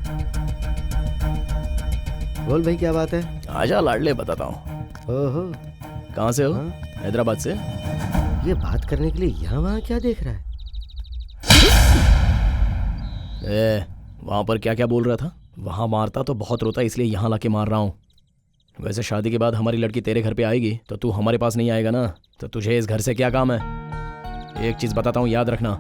बोल भाई, क्या बात है? आजा लाडले, बताता हूँ। ओहो, कहाँ से हो? हाँ? हैदराबाद से। ये बात करने के लिए यहाँ वहाँ क्या देख रहा है? वहाँ पर क्या क्या बोल रहा था? वहाँ मारता तो बहुत रोता, इसलिए यहाँ लाके मार रहा हूँ। वैसे शादी के बाद हमारी लड़की तेरे घर पे आएगी तो तू हमारे पास नहीं आएगा ना, तो तुझे इस घर से क्या काम है? एक चीज़ बताता हूँ, याद रखना,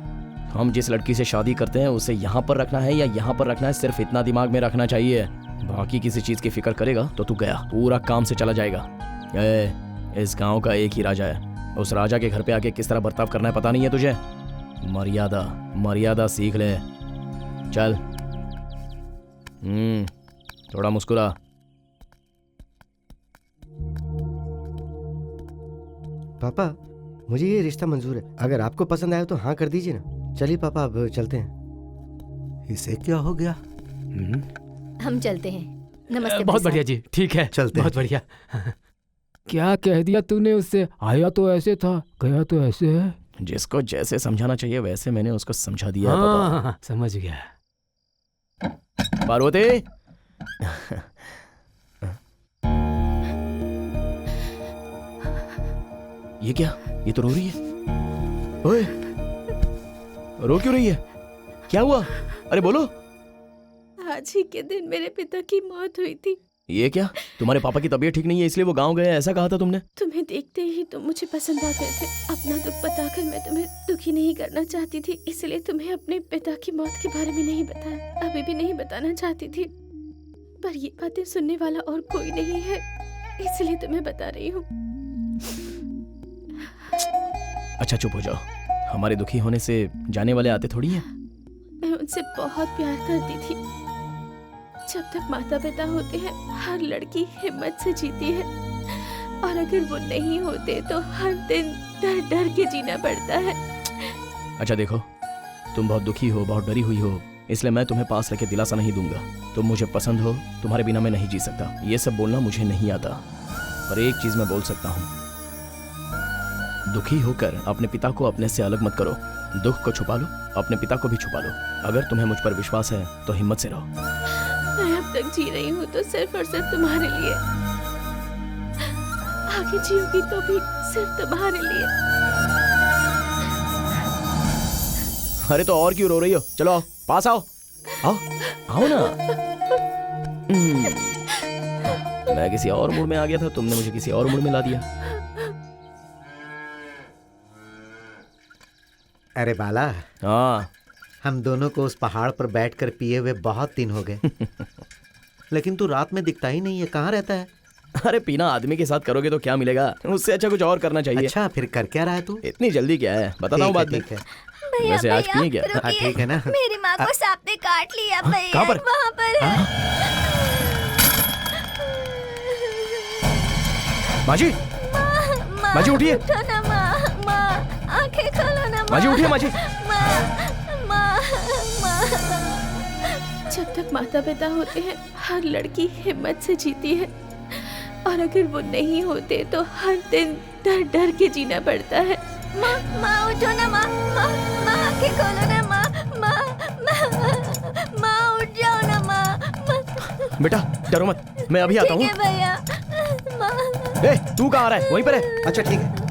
हम जिस लड़की से शादी करते हैं उसे यहाँ पर रखना है या यहाँ पर रखना है, सिर्फ इतना दिमाग में रखना चाहिए। बाकी किसी चीज़ की फिक्र करेगा तो तू गया, पूरा काम से चला जाएगा। इस गांव का एक ही राजा है, उस राजा के घर पे आके किस तरह बर्ताव करना है पता नहीं है तुझे? मर्यादा मर्यादा सीख ले। चल। थोड़ा मुस्कुरा। पापा, मुझे ये रिश्ता मंजूर है। अगर आपको पसंद आया तो हाँ कर दीजिए ना। चलिए पापा, अब चलते हैं। इसे क्या हो गया? हम चलते हैं। नमस्ते। बहुत बढ़िया जी, ठीक है, चलते हैं। बहुत बढ़िया। क्या कह दिया तूने उससे? आया तो ऐसे था, गया तो ऐसे है। जिसको जैसे समझाना चाहिए वैसे मैंने उसको समझा दिया है पापा। हाँ, समझ गया। पार्वती। ये क्या? ये तो रो रही है। ओए, रो क्यों रही है? क्या हुआ? अरे बोलो। आज ही के दिन मेरे पिता की मौत हुई थी। ये क्या? तुम्हारे पापा की तबीयत ठीक नहीं है इसलिए वो गांव गए, ऐसा कहा था तुमने? तुम्हें देखते ही तुम मुझे पसंद आ गए थे। अपना दुख बताकर मैं तुम्हें दुखी नहीं करना चाहती थी, इसलिए तुम्हें अपने पिता की मौत के बारे में नहीं बताया। अभी भी नहीं बताना चाहती थी, पर ये बातें सुनने वाला और कोई नहीं है, इसलिए तुम्हें बता रही हूँ। अच्छा चुप हो जाओ, हमारे दुखी होने से जाने वाले आते थोड़ी हैं। मैं उनसे बहुत प्यार करती थी। जब तक माता पिता होते हैं हर लड़की हिम्मत से जीती है, और अगर वो नहीं होते तो हर दिन डर डर के जीना पड़ता है। अच्छा देखो, तुम बहुत दुखी हो, बहुत डरी हुई हो, इसलिए मैं तुम्हें पास रख के दिलासा नहीं दूंगा। तुम मुझे पसंद हो, तुम्हारे बिना मैं नहीं जी सकता। ये सब बोलना मुझे नहीं आता, पर एक चीज मैं बोल सकता हूँ, दुखी होकर अपने पिता को अपने से अलग मत करो। दुख को छुपा लो, अपने पिता को भी छुपा लो। अगर तुम्हें मुझ पर विश्वास है तो हिम्मत से रहो। मैं अब तक जी रही हूँ तो सिर्फ और सिर्फ तुम्हारे लिए, आगे जीऊंगी तो भी सिर्फ तुम्हारे लिए। अरे तो और क्यों रो रही हो? चलो आओ, पास आओ, आओ आओ ना। मैं किसी और मूड में आ गया था, तुमने मुझे किसी और मूड में ला दिया। अरे बाला, हाँ, हम दोनों को उस पहाड़ पर बैठकर पिए हुए बहुत दिन हो गए। लेकिन तू रात में दिखता ही नहीं है, कहाँ रहता है? अरे पीना आदमी के साथ करोगे तो क्या मिलेगा, उससे अच्छा कुछ और करना चाहिए। अच्छा फिर कर क्या रहा है तू? इतनी जल्दी क्या है, बताता हूँ बाद में। ठीक है, वैसे आज पिए क्या? हाँ ठीक है ना। मेरी माँ को सांप ने काट लिया भैया। कहाँ पर? वहाँ पर है। माजी, माजी उठिए। उठो ना माँ, माँ आंखें खोलो ना माँ। माजी उठिए, माजी। माँ, माँ, माँ। जब तक माता पिता होते हैं हर लड़की हिम्मत से जीती है, और अगर वो नहीं होते तो हर दिन डर डर के जीना पड़ता है। माँ, माँ उठो ना माँ, माँ, माँ आंखें खोलो ना माँ, माँ, माँ, माँ उठ जाओ ना माँ, माँ। बेटा डरो मत, मैं अभी आता हूँ। ठीक है भैया। माँ। ए, तू कहाँ आ रहा है? वहीं पर है। अच्छा ठीक है।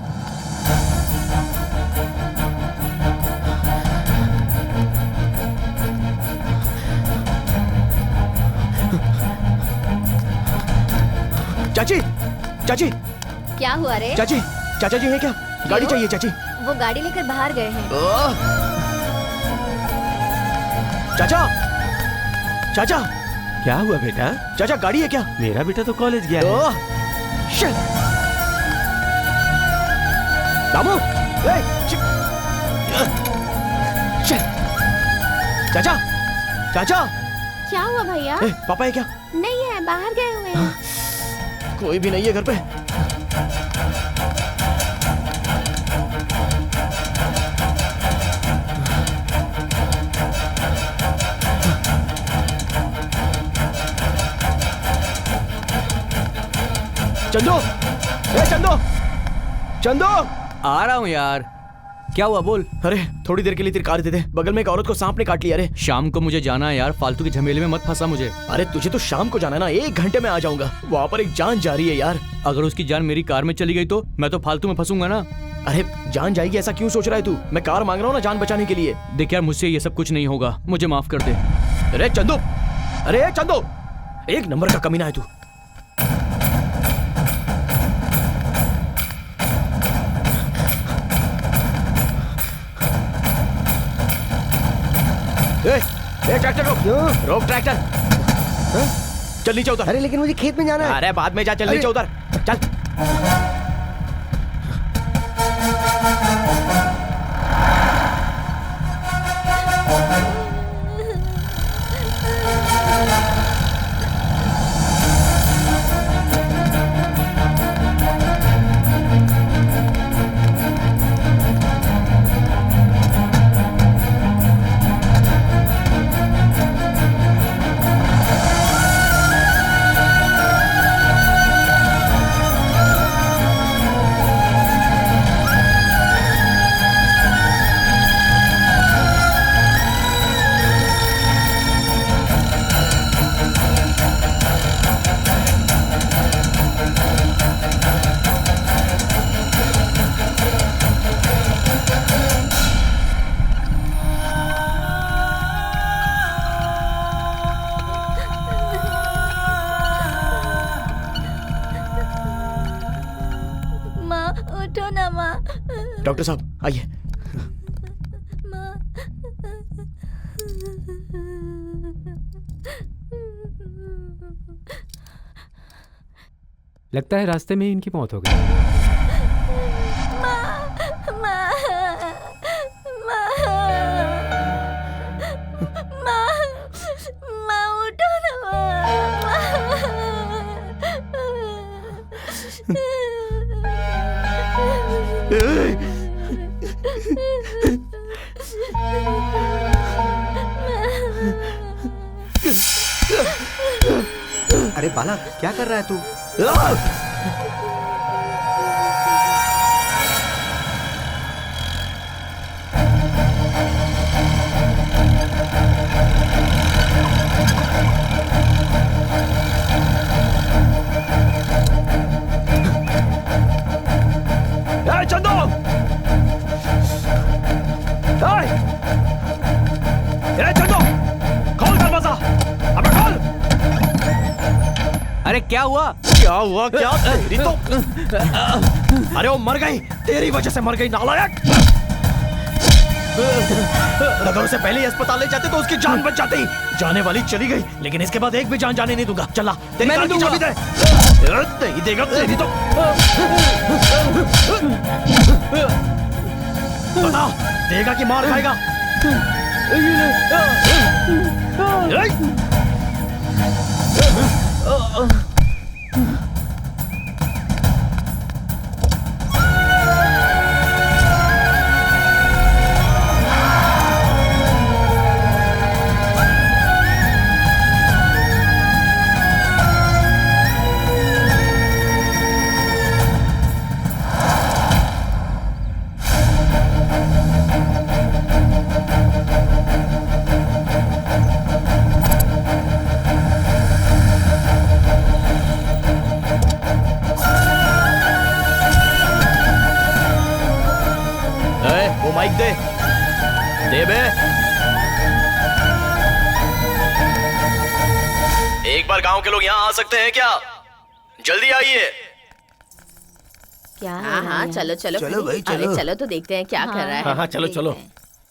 चाची, चाची, क्या हुआ रे? चाची, चाचा जी हैं क्या? गाड़ी चाहिए चाची। वो गाड़ी लेकर बाहर गए हैं। चाचा, चाचा, क्या हुआ बेटा? चाचा गाड़ी है क्या? मेरा बेटा तो कॉलेज गया है। शिट! दामू, चाचा, चाचा, क्या हुआ भैया? पापा है क्या? नहीं है, बाहर गए हुए हैं। कोई भी नहीं है घर पे। चंदू, ए चंदू, चंदू, आ रहा हूँ यार। क्या हुआ बोल? अरे थोड़ी देर के लिए तेरी कार दे दे, बगल में एक औरत को सांप ने काट लिया। अरे शाम को मुझे जाना है यार, फालतू के झमेले में मत फंसा मुझे। अरे तुझे तो शाम को जाना है ना, 1 घंटे में आ जाऊंगा। वहाँ पर एक जान जा रही है यार। अगर उसकी जान मेरी कार में चली गई तो मैं तो फालतू में फंसूंगा ना। अरे जान जाएगी ऐसा क्यों सोच रहा है तू? मैं कार मांग रहा हूँ ना जान बचाने के लिए। देख यार, मुझसे ये सब कुछ नहीं होगा, मुझे माफ कर दे। अरे चंदू, अरे चंदू, 1 नंबर का कमीना है तू। ट्रैक्टर रोक। क्यों? रोक ट्रैक्टर। चल नीचे उतर। अरे लेकिन मुझे खेत में जाना है। अरे बाद में जा, चल नीचे उतर, चल। डॉक्टर साहब आइए। लगता है रास्ते में ही इनकी मौत हो गई। अरे बाला, क्या कर रहा है तू? चंदो, चंदो, खोल दरवाजा, अबे खोल। अरे क्या हुआ? क्या तेरी तो अरे वो मर गई, तेरी वजह से मर गई नालायक। अगर उसे पहले ही अस्पताल ले जाते तो उसकी जान बच जाती। जाने वाली चली गई, लेकिन इसके बाद एक भी जान जाने नहीं दूंगा। चला, तेरी कार की चाबी दे। नहीं देगा तेरी तो बता, देगा कि मार खाएगा? माइक दे बे। एक बार गांव के लोग यहाँ आ सकते हैं क्या? जल्दी आइए। क्या? हाँ चलो चलो चलो भाई, चलो। अरे चलो तो देखते हैं क्या कर रहा है। हाँ चलो चलो।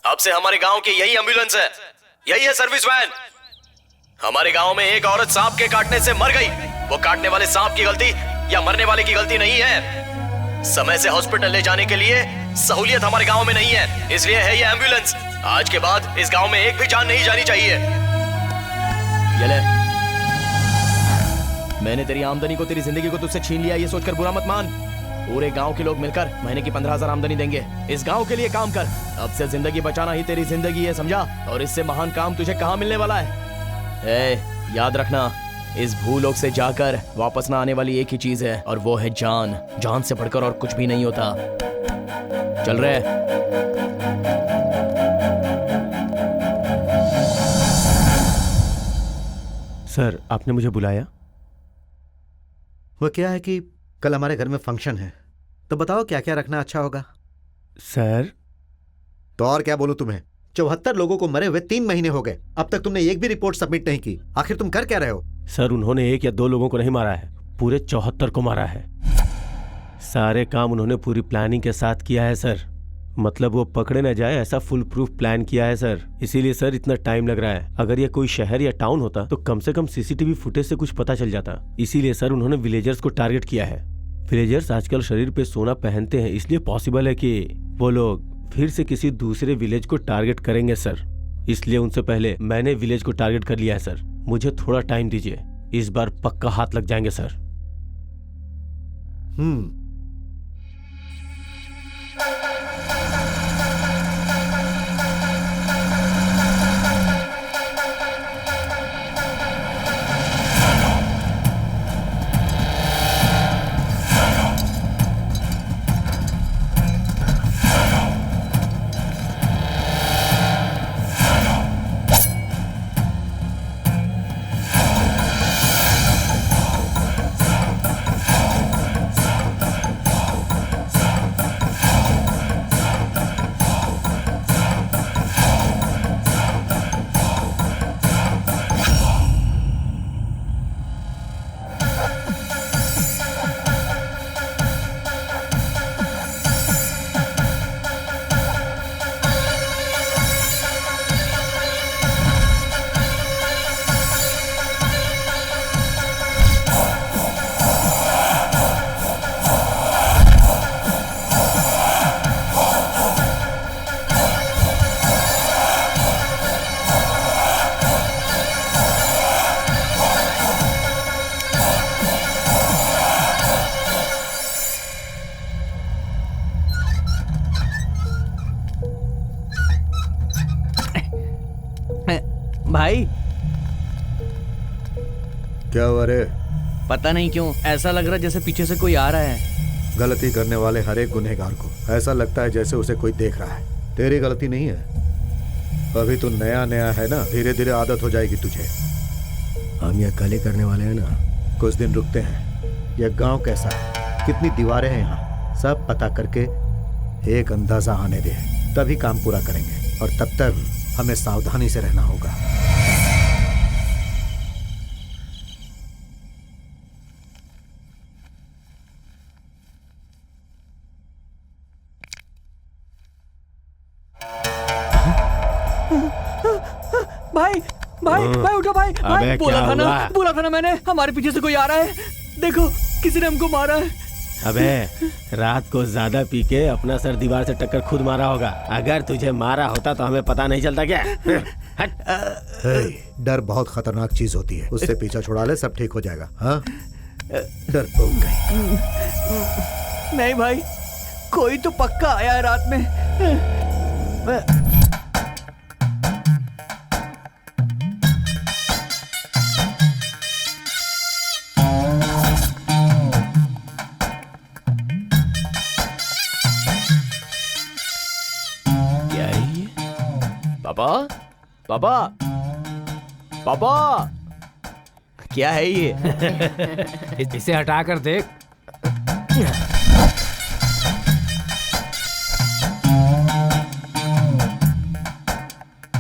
अब से हमारे गांव की यही एम्बुलेंस है, यही है सर्विस वैन। हमारे गांव में एक औरत सांप के काटने से मर गई। वो काटने वाले सांप की गलती या मरने वाले की गलती नहीं है। समय से हॉस्पिटल ले जाने के लिए सहूलियत हमारे गांव में नहीं है, इसलिए है ये एम्बुलेंस। आज के बाद इस गांव में एक भी जान नहीं जानी चाहिए। ये ले, मैंने तेरी आमदनी को, तेरी जिंदगी को तुझसे छीन लिया, ये सोचकर बुरा मत मान। पूरे गांव के लोग मिलकर महीने की 15,000 आमदनी देंगे। इस गांव के लिए काम कर। अब से जिंदगी बचाना ही तेरी जिंदगी है, समझा? और इससे महान काम तुझे कहाँ मिलने वाला है? याद रखना, इस भूलोक से जाकर वापस ना आने वाली एक ही चीज है, और वो है जान। जान से बढ़कर और कुछ भी नहीं होता। चल रहे। सर, आपने मुझे बुलाया? वो क्या है कि कल हमारे घर में फंक्शन है, तो बताओ क्या क्या रखना अच्छा होगा? सर, तो और क्या बोलूं तुम्हें? 74 लोगों को मरे हुए 3 महीने हो गए, अब तक तुमने एक भी रिपोर्ट सबमिट नहीं की। आखिर तुम कर क्या रहे हो? सर, उन्होंने 1 या 2 लोगों को नहीं मारा है, पूरे 74 को मारा है। सारे काम उन्होंने पूरी प्लानिंग के साथ किया है सर। मतलब वो पकड़े न जाए ऐसा फुल प्रूफ प्लान किया है सर। इसीलिए सर इतना टाइम लग रहा है। अगर ये कोई शहर या टाउन होता तो कम से कम सीसीटीवी फुटेज से कुछ पता चल जाता। इसीलिए सर उन्होंने विलेजर्स को टारगेट किया है। विलेजर्स आजकल शरीर पे सोना पहनते हैं, इसलिए पॉसिबल है कि वो लोग फिर से किसी दूसरे विलेज को टारगेट करेंगे सर। इसलिए उनसे पहले मैंने विलेज को टारगेट कर लिया है सर। मुझे थोड़ा टाइम दीजिए, इस बार पक्का हाथ लग जाएंगे सर। भाई क्या हुआ रे? पता नहीं क्यों ऐसा लग रहा है जैसे पीछे से कोई आ रहा है। गलती करने वाले हर एक गुनहगार को ऐसा लगता है जैसे उसे कोई देख रहा है। तेरी गलती नहीं है, अभी तू नया नया है ना, धीरे धीरे आदत हो जाएगी तुझे। हम ये कल ही करने वाले हैं ना, कुछ दिन रुकते हैं। यह गांव कैसा है, कितनी दीवारें हैं यहाँ, सब पता करके एक अंदाजा आने दे, तभी काम पूरा करेंगे। और तब तक हमें सावधानी से रहना होगा। भाई भाई भाई उठो भाई, भाई बोला था ना मैंने, हमारे पीछे से कोई आ रहा है। देखो किसी ने हमको मारा है। अबे रात को ज्यादा पी के अपना सर दीवार से टक्कर खुद मारा होगा। अगर तुझे मारा होता तो हमें पता नहीं चलता क्या? डर बहुत खतरनाक चीज होती है, उससे पीछा छुड़ा ले, सब ठीक हो जाएगा। हाँ डर तो गई। नहीं भाई, कोई तो पक्का आया है रात में। पापा पापा पापा, क्या है ये? इसे हटाकर देख।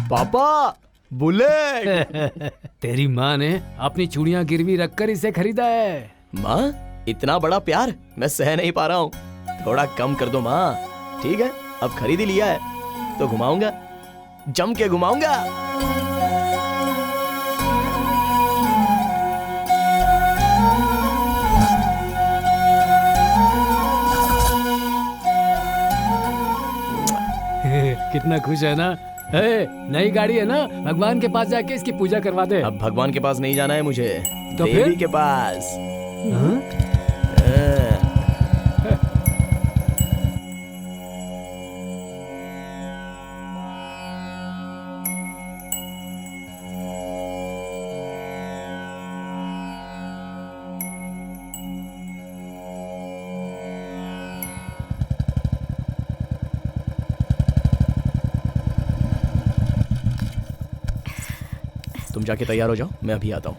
पापा बुलेट। तेरी माँ ने अपनी चूड़ियां गिरवी रखकर इसे खरीदा है। माँ इतना बड़ा प्यार मैं सह नहीं पा रहा हूँ, थोड़ा कम कर दो माँ। ठीक है अब खरीद ही लिया है तो घुमाऊंगा, जम के घुमाऊंगा। कितना खुश है ना? नई गाड़ी है ना, भगवान के पास जाके इसकी पूजा करवा दे। अब भगवान के पास नहीं जाना है मुझे, तो देवी फिर? के पास। तुम जाके तैयार हो जाओ, मैं अभी आता हूँ।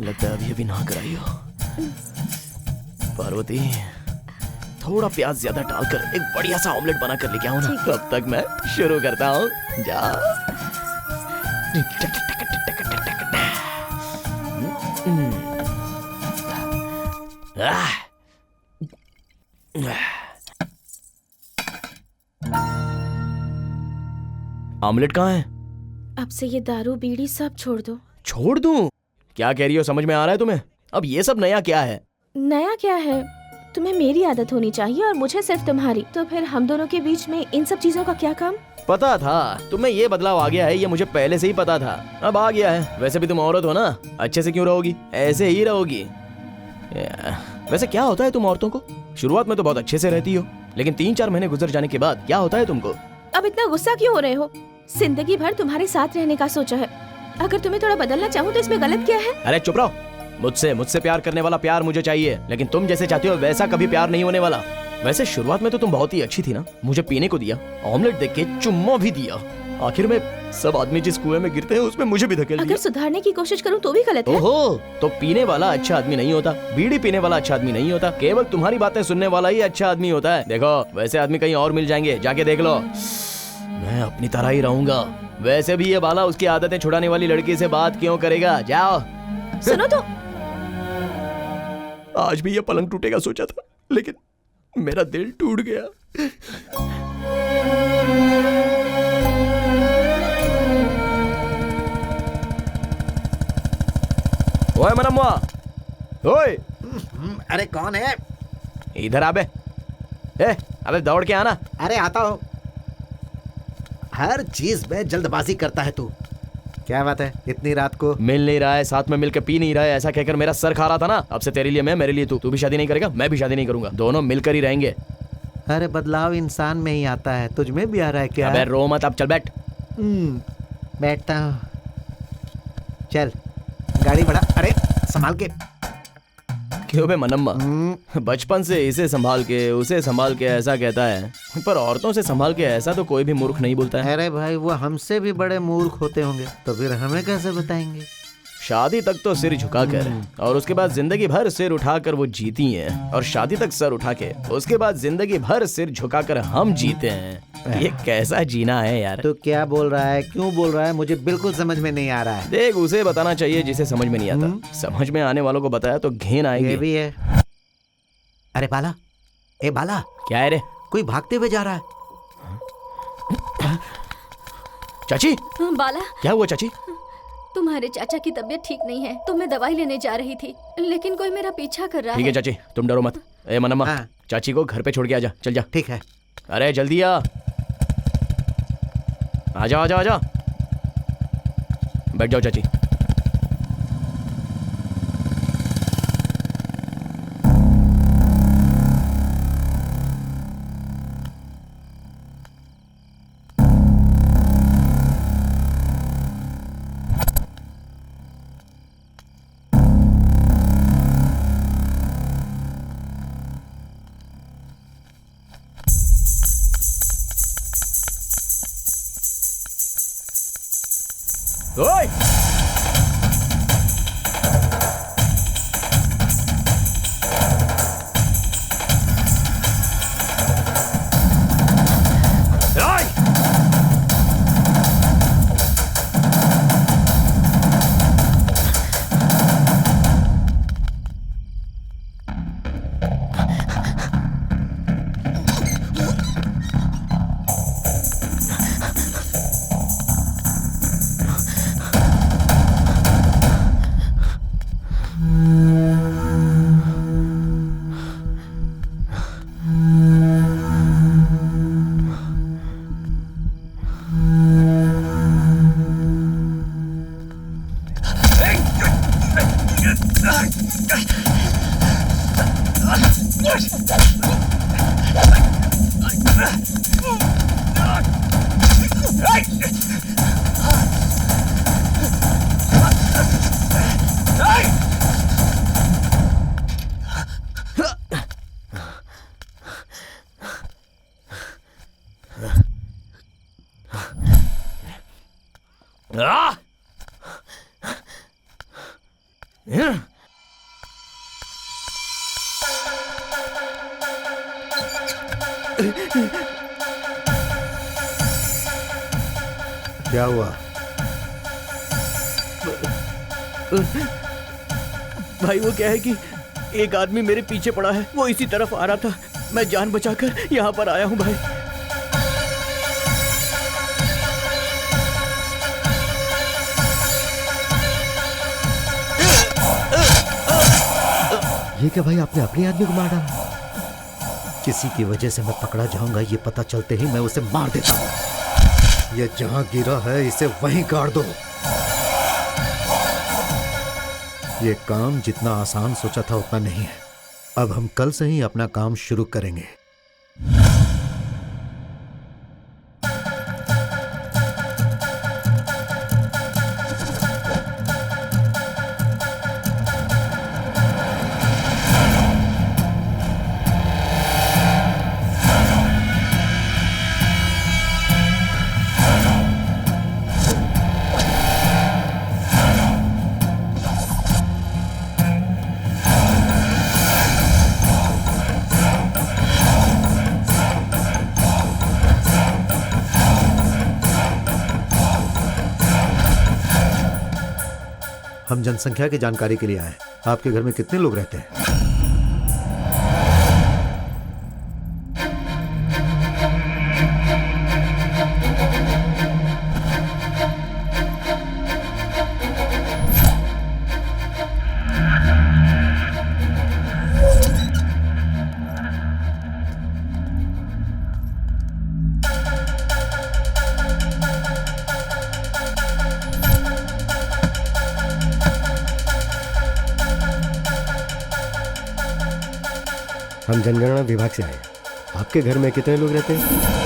लगता है अभी अभी नहा कर आई हो। पार्वती थोड़ा प्याज ज्यादा डालकर एक बढ़िया सा ऑमलेट बना कर लेके आओ ना, तब तक मैं शुरू करता हूँ। जा ऑमलेट कहाँ है? अब से ये दारू बीड़ी सब छोड़ दो। छोड़ दूं? क्या कह रही हो, समझ में आ रहा है तुम्हें? अब ये सब नया क्या है? नया क्या है? तुम्हें मेरी आदत होनी चाहिए और मुझे सिर्फ तुम्हारी। तो फिर हम दोनों के बीच में इन सब चीजों का क्या काम? पता था तुम्हें ये बदलाव आ गया है, ये मुझे पहले से ही पता था, अब आ गया है। वैसे भी तुम औरत हो ना, अच्छे से क्यों रहोगी? ऐसे ही रहोगी। वैसे क्या होता है तुम औरतों को? शुरुआत में तो बहुत अच्छे से रहती हो, लेकिन 3-4 महीने गुजर जाने के बाद क्या होता है तुमको? अब इतना गुस्सा क्यों हो रहे हो? जिंदगी भर तुम्हारे साथ रहने का सोचा है, अगर तुम्हें थोड़ा बदलना चाहूँ तो इसमें गलत क्या है? अरे चुप रहो। मुझसे प्यार करने वाला प्यार मुझे चाहिए, लेकिन तुम जैसे चाहती हो वैसा कभी प्यार नहीं होने वाला। वैसे शुरुआत में तो तुम बहुत ही अच्छी थी ना, मुझे पीने को दिया, ऑमलेट देख के चुम्मा भी दिया, आखिर में सब आदमी जिस कुएं में गिरते हैं उसमें मुझे भी धकेल दिया। अगर सुधारने की कोशिश करूँ तो भी गलत है। ओहो, तो पीने वाला अच्छा आदमी नहीं होता, बीड़ी पीने वाला अच्छा आदमी नहीं होता, केवल तुम्हारी बातें सुनने वाला ही अच्छा आदमी होता है। देखो वैसे आदमी कहीं और मिल जाएंगे, जाके देख लो। मैं अपनी तरह ही रहूंगा। वैसे भी ये बाला उसकी आदतें छुड़ाने वाली लड़की से बात क्यों करेगा? जाओ। सुनो तो, आज भी ये पलंग टूटेगा सोचा था, लेकिन मेरा दिल टूट गया। ओए मनम्मा, ओए। अरे कौन है? इधर आबे। अबे दौड़ के आना। अरे आता हूँ। हर चीज में जल्दबाजी करता है तू। क्या बात है, इतनी रात को? मिल नहीं रहा है, साथ में मिलकर पी नहीं रहा है, ऐसा कहकर मेरा सर खा रहा था ना। अब से तेरे लिए मैं, मेरे लिए तू। तू भी शादी नहीं करेगा, मैं भी शादी नहीं करूंगा, दोनों मिलकर ही रहेंगे। अरे बदलाव इंसान में ही आता है, तुझ में भी आ रहा है क्या? अबे रो मत, अब चल बैठ। बैठता हूँ। चल गाड़ी बढ़ा। अरे संभाल के। क्यों बे मनम्मा, बचपन से इसे संभाल के उसे संभाल के ऐसा कहता है, पर औरतों से संभाल के ऐसा तो कोई भी मूर्ख नहीं बोलता है। अरे भाई वो हमसे भी बड़े मूर्ख होते होंगे, तो फिर हमें कैसे बताएंगे? शादी तक तो सिर झुकाकर और उसके बाद जिंदगी भर सिर उठाकर वो जीती हैं, और शादी तक सर उठा के उसके बाद जिंदगी भर सिर झुकाकर हम जीते हैं। ये कैसा जीना है यार? तो क्या बोल रहा है, क्यों बोल रहा है, मुझे बिल्कुल समझ में नहीं आ रहा है। देख, उसे बताना चाहिए जिसे समझ में नहीं आता। समझ में आने वालों को बताया तो घिन आएगी। ये भी है। अरे बाला, ए बाला, क्या है रे? कोई भागते हुए जा रहा है। चाची, बाला, क्या हुआ चाची? तुम्हारे चाचा की तबीयत ठीक नहीं है, तो मैं दवाई लेने जा रही थी, लेकिन कोई मेरा पीछा कर रहा है। ठीक है चाची, तुम डरो मत। ए मनम्मा, चाची को घर पे छोड़ के आजा, चल जा। ठीक है। अरे जल्दी आ, आजा आजा आजा। बैठ जाओ चाची। ओए! क्या हुआ? भाई वो क्या है कि एक आदमी मेरे पीछे पड़ा है, वो इसी तरफ आ रहा था, मैं जान बचाकर यहाँ पर आया हूँ भाई। ये क्या भाई, आपने अपने आदमी को मार डाला? किसी की वजह से मैं पकड़ा जाऊंगा, ये पता चलते ही मैं उसे मार देता हूँ। ये जहां गिरा है इसे वहीं गाड़ दो। ये काम जितना आसान सोचा था उतना नहीं है। अब हम कल से ही अपना काम शुरू करेंगे। हम जनसंख्या की जानकारी के लिए आए। आपके घर में कितने लोग रहते हैं? हम जनगणना विभाग से आए हैं। आपके घर में कितने लोग रहते हैं?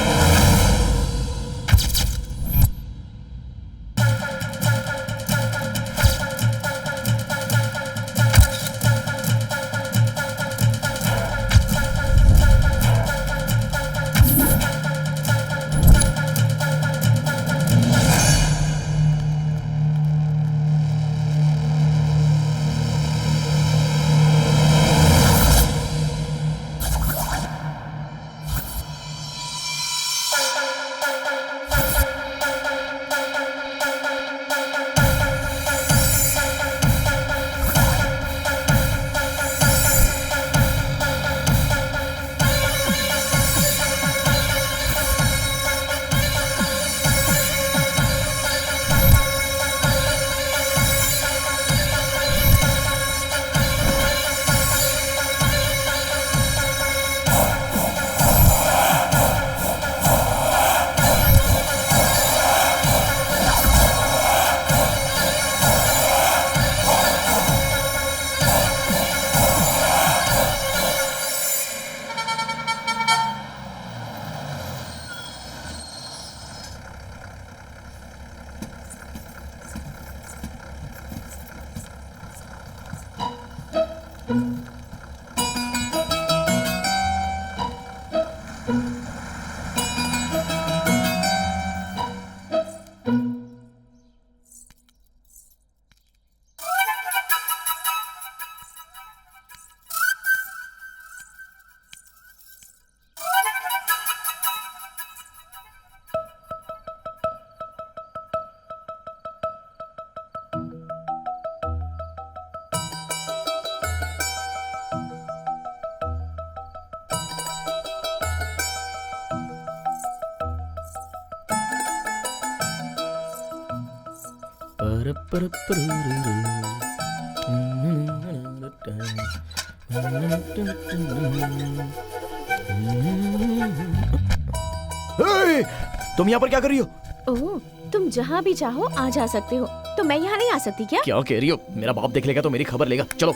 तुम यहाँ पर क्या कर रही हो? ओह, तुम जहाँ भी चाहो आ जा सकते हो, तो मैं यहाँ नहीं आ सकती क्या? क्या कह रही हो? मेरा बाप देख लेगा तो मेरी खबर लेगा। चलो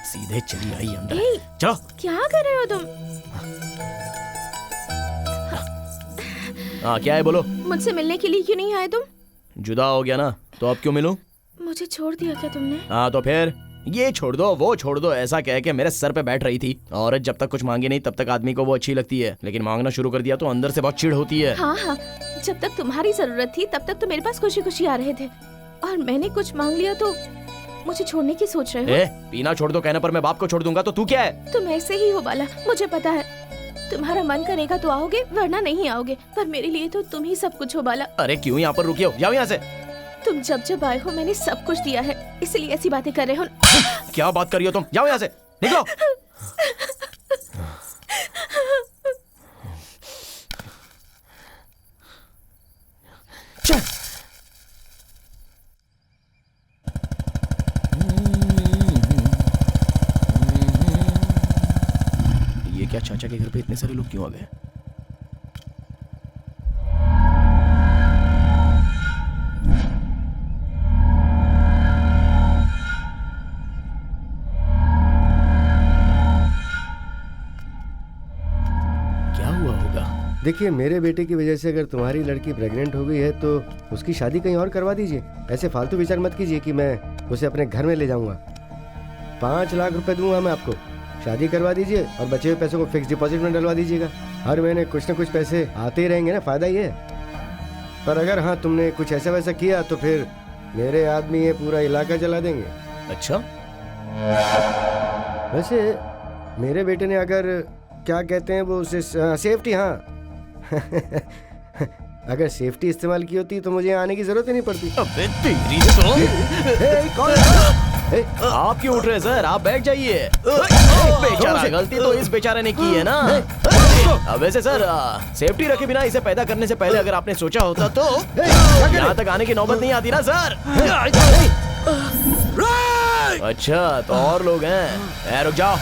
सीधे चली आई अंदर। चलो। क्या कर रहे हो तुम? हाँ क्या है बोलो? मुझसे मिलने के लिए क्यों नहीं आए तुम? जुदा हो गया ना, तो अब क्यों मिलूं? मुझे छोड़ दिया क्या तुमने? हाँ तो फिर ये छोड़ दो वो छोड़ दो ऐसा कह के मेरे सर पे बैठ रही थी। औरत जब तक कुछ मांगे नहीं तब तक आदमी को वो अच्छी लगती है, लेकिन मांगना शुरू कर दिया तो अंदर से बहुत चिढ़ होती है। हाँ हाँ, जब तक तुम्हारी जरूरत थी तब तक तो मेरे पास खुशी खुशी आ रहे थे, और मैंने कुछ मांग लिया तो मुझे छोड़ने की सोच रहे हो? पीना छोड़ दो कहने पर मैं बाप को छोड़ दूंगा तो तू क्या है? तुम ऐसे ही हो बाला, मुझे पता है। तुम्हारा मन करेगा तो आओगे वरना नहीं आओगे, पर मेरे लिए तो तुम ही सब कुछ हो बाला। अरे क्यों यहाँ पर रुकी हो? जाओ यहाँ से। तुम जब जब आए हो मैंने सब कुछ दिया है, इसलिए ऐसी बातें कर रहे हो। क्या बात कर रही हो तुम? जाओ यहाँ से, निकलो। ये क्या चाचा के घर पे इतने सारे लोग क्यों आ गए? देखिए, मेरे बेटे की वजह से अगर तुम्हारी लड़की प्रेग्नेंट हो गई है तो उसकी शादी कहीं और करवा दीजिए। ऐसे फालतू विचार मत कीजिए कि मैं उसे अपने घर में ले जाऊंगा। 5 लाख रुपए दूंगा मैं आपको, शादी करवा दीजिए और बचे हुए पैसों को फिक्स डिपॉजिट में डलवा दीजिएगा। हर महीने कुछ न कुछ पैसे आते ही रहेंगे ना, फायदा ही है। पर अगर हाँ तुमने कुछ ऐसा वैसा किया तो फिर मेरे आदमी ये पूरा इलाका जला देंगे। अच्छा, वैसे मेरे बेटे ने अगर क्या कहते हैं वो उसे सेफ्टी, हाँ अगर सेफ्टी इस्तेमाल की होती तो मुझे आने की जरूरत ही नहीं पड़ती। अबे तेरी तो कौन? आप क्यों उठ रहे सर? आप बैठ जाइए। बेचारा, गलती तो इस बेचारे ने की है ना। अब वैसे सर, सेफ्टी रखे बिना इसे पैदा करने से पहले अगर आपने सोचा होता तो यहाँ तक आने की नौबत नहीं आती ना सर। अच्छा तो और लोग हैं? रुक जाओ।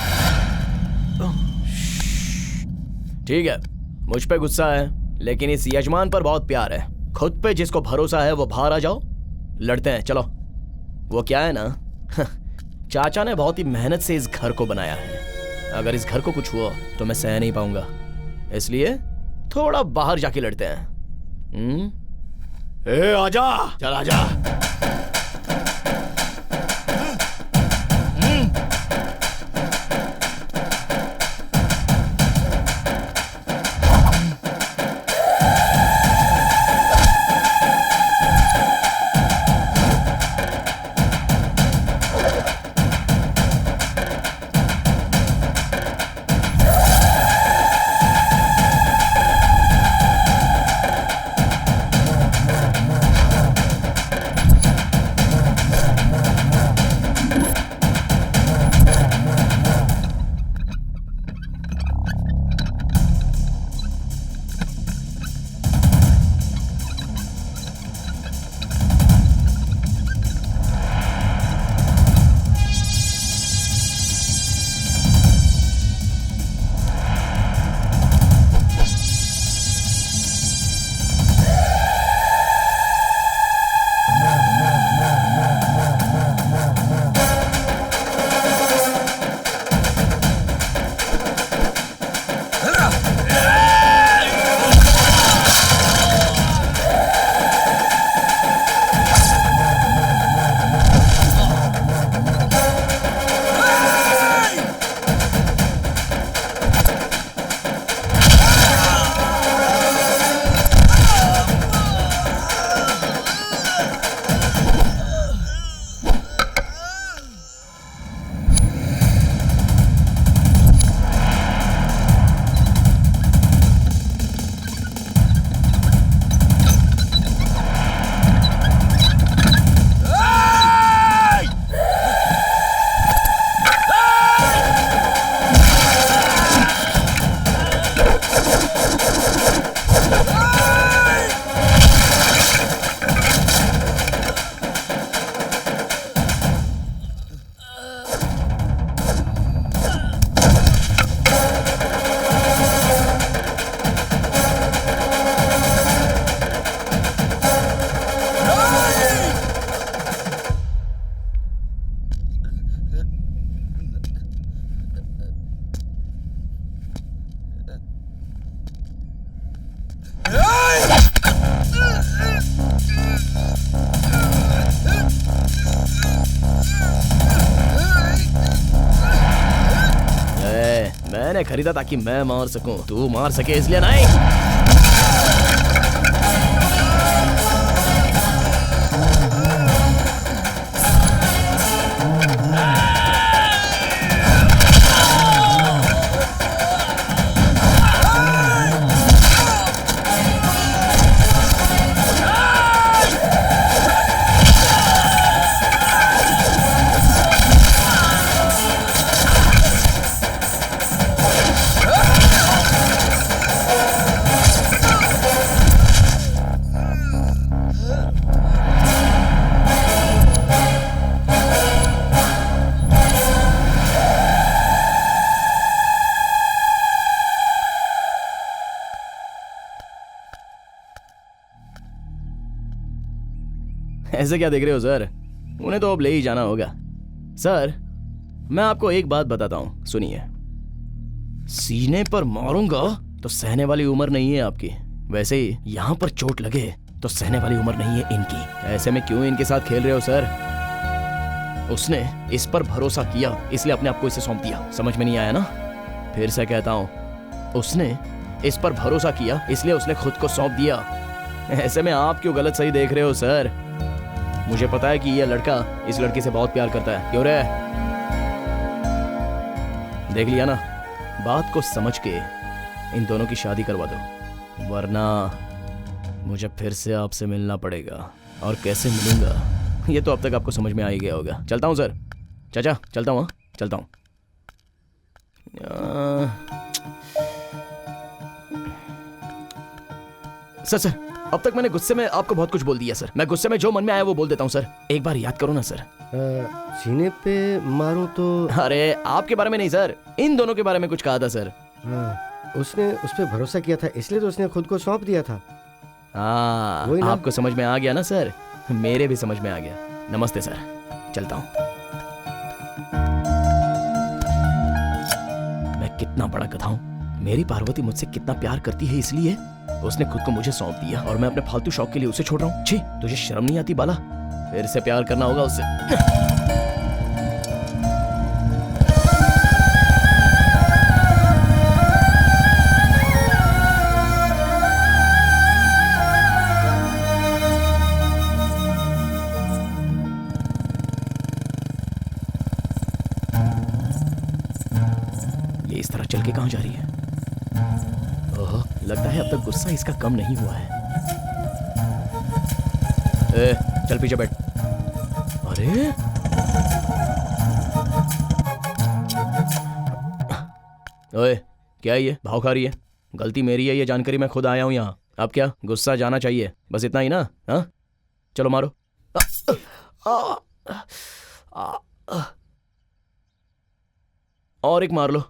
ठीक है, मुझ पे गुस्सा है लेकिन इस यजमान पर बहुत प्यार है। खुद पे जिसको भरोसा है वो बाहर आ जाओ, लड़ते हैं। चलो। वो क्या है ना, चाचा ने बहुत ही मेहनत से इस घर को बनाया है, अगर इस घर को कुछ हुआ तो मैं सह नहीं पाऊंगा, इसलिए थोड़ा बाहर जाके लड़ते हैं। ए आजा, चल आजा। मैंने खरीदा ताकि मैं मार सकूं, तू मार सके इसलिए नहीं। ऐसे क्या देख रहे हो सर, उन्हें तो अब ले ही जाना होगा। सर मैं आपको एक बात बताता हूं, सुनिए। सीने पर मारूंगा तो सहने वाली उम्र नहीं है आपकी, वैसे ही यहाँ पर चोट लगे तो सहने वाली उम्र नहीं है इनकी। ऐसे में क्यों इनके साथ खेल रहे हो सर? उसने इस पर भरोसा किया इसलिए अपने आप को इसे सौंप दिया, समझ में नहीं आया ना? फिर से कहता हूं, उसने इस पर भरोसा किया इसलिए उसने खुद को सौंप दिया। ऐसे में आप क्यों गलत सही देख रहे हो सर? मुझे पता है कि यह लड़का इस लड़की से बहुत प्यार करता है, क्यों रे? देख लिया ना, बात को समझ के इन दोनों की शादी करवा दो, वरना मुझे फिर से आपसे मिलना पड़ेगा। और कैसे मिलूंगा ये तो अब तक आपको समझ में आ ही गया होगा। चलता हूँ सर, चाचा चलता हूँ, चलता हूँ। सर अब तक मैंने गुस्से में आपको बहुत कुछ बोल दिया सर। मैं गुस्से में जो मन में आया वो बोल देता हूँ सर, एक बार याद करो ना सर। सीने पे मारूं तो? अरे आपके बारे में नहीं सर, इन दोनों के बारे में कुछ कहा था सर। उसने उस पर भरोसा किया था इसलिए तो उसने खुद को सौंप दिया था। हाँ आपको समझ में आ गया ना सर? मेरे भी समझ में आ गया। नमस्ते सर, चलता हूँ। इतना बड़ा गधा हूँ। मेरी पार्वती मुझसे कितना प्यार करती है, इसलिए उसने खुद को मुझे सौंप दिया और मैं अपने फालतू शौक के लिए उसे छोड़ रहा हूँ। छी, तुझे शर्म नहीं आती बाला? फिर से प्यार करना होगा उससे। ये इस तरह चल के कहाँ जा रही है? ओह, लगता है अब तक गुस्सा इसका कम नहीं हुआ है। ए, चल पीछे बैठ। अरे ओए, क्या है ये? भाव खा रही है? गलती मेरी है, ये जानकारी मैं खुद आया हूं यहाँ। अब क्या गुस्सा जाना चाहिए? बस इतना ही ना? हाँ, चलो मारो। और एक मार लो।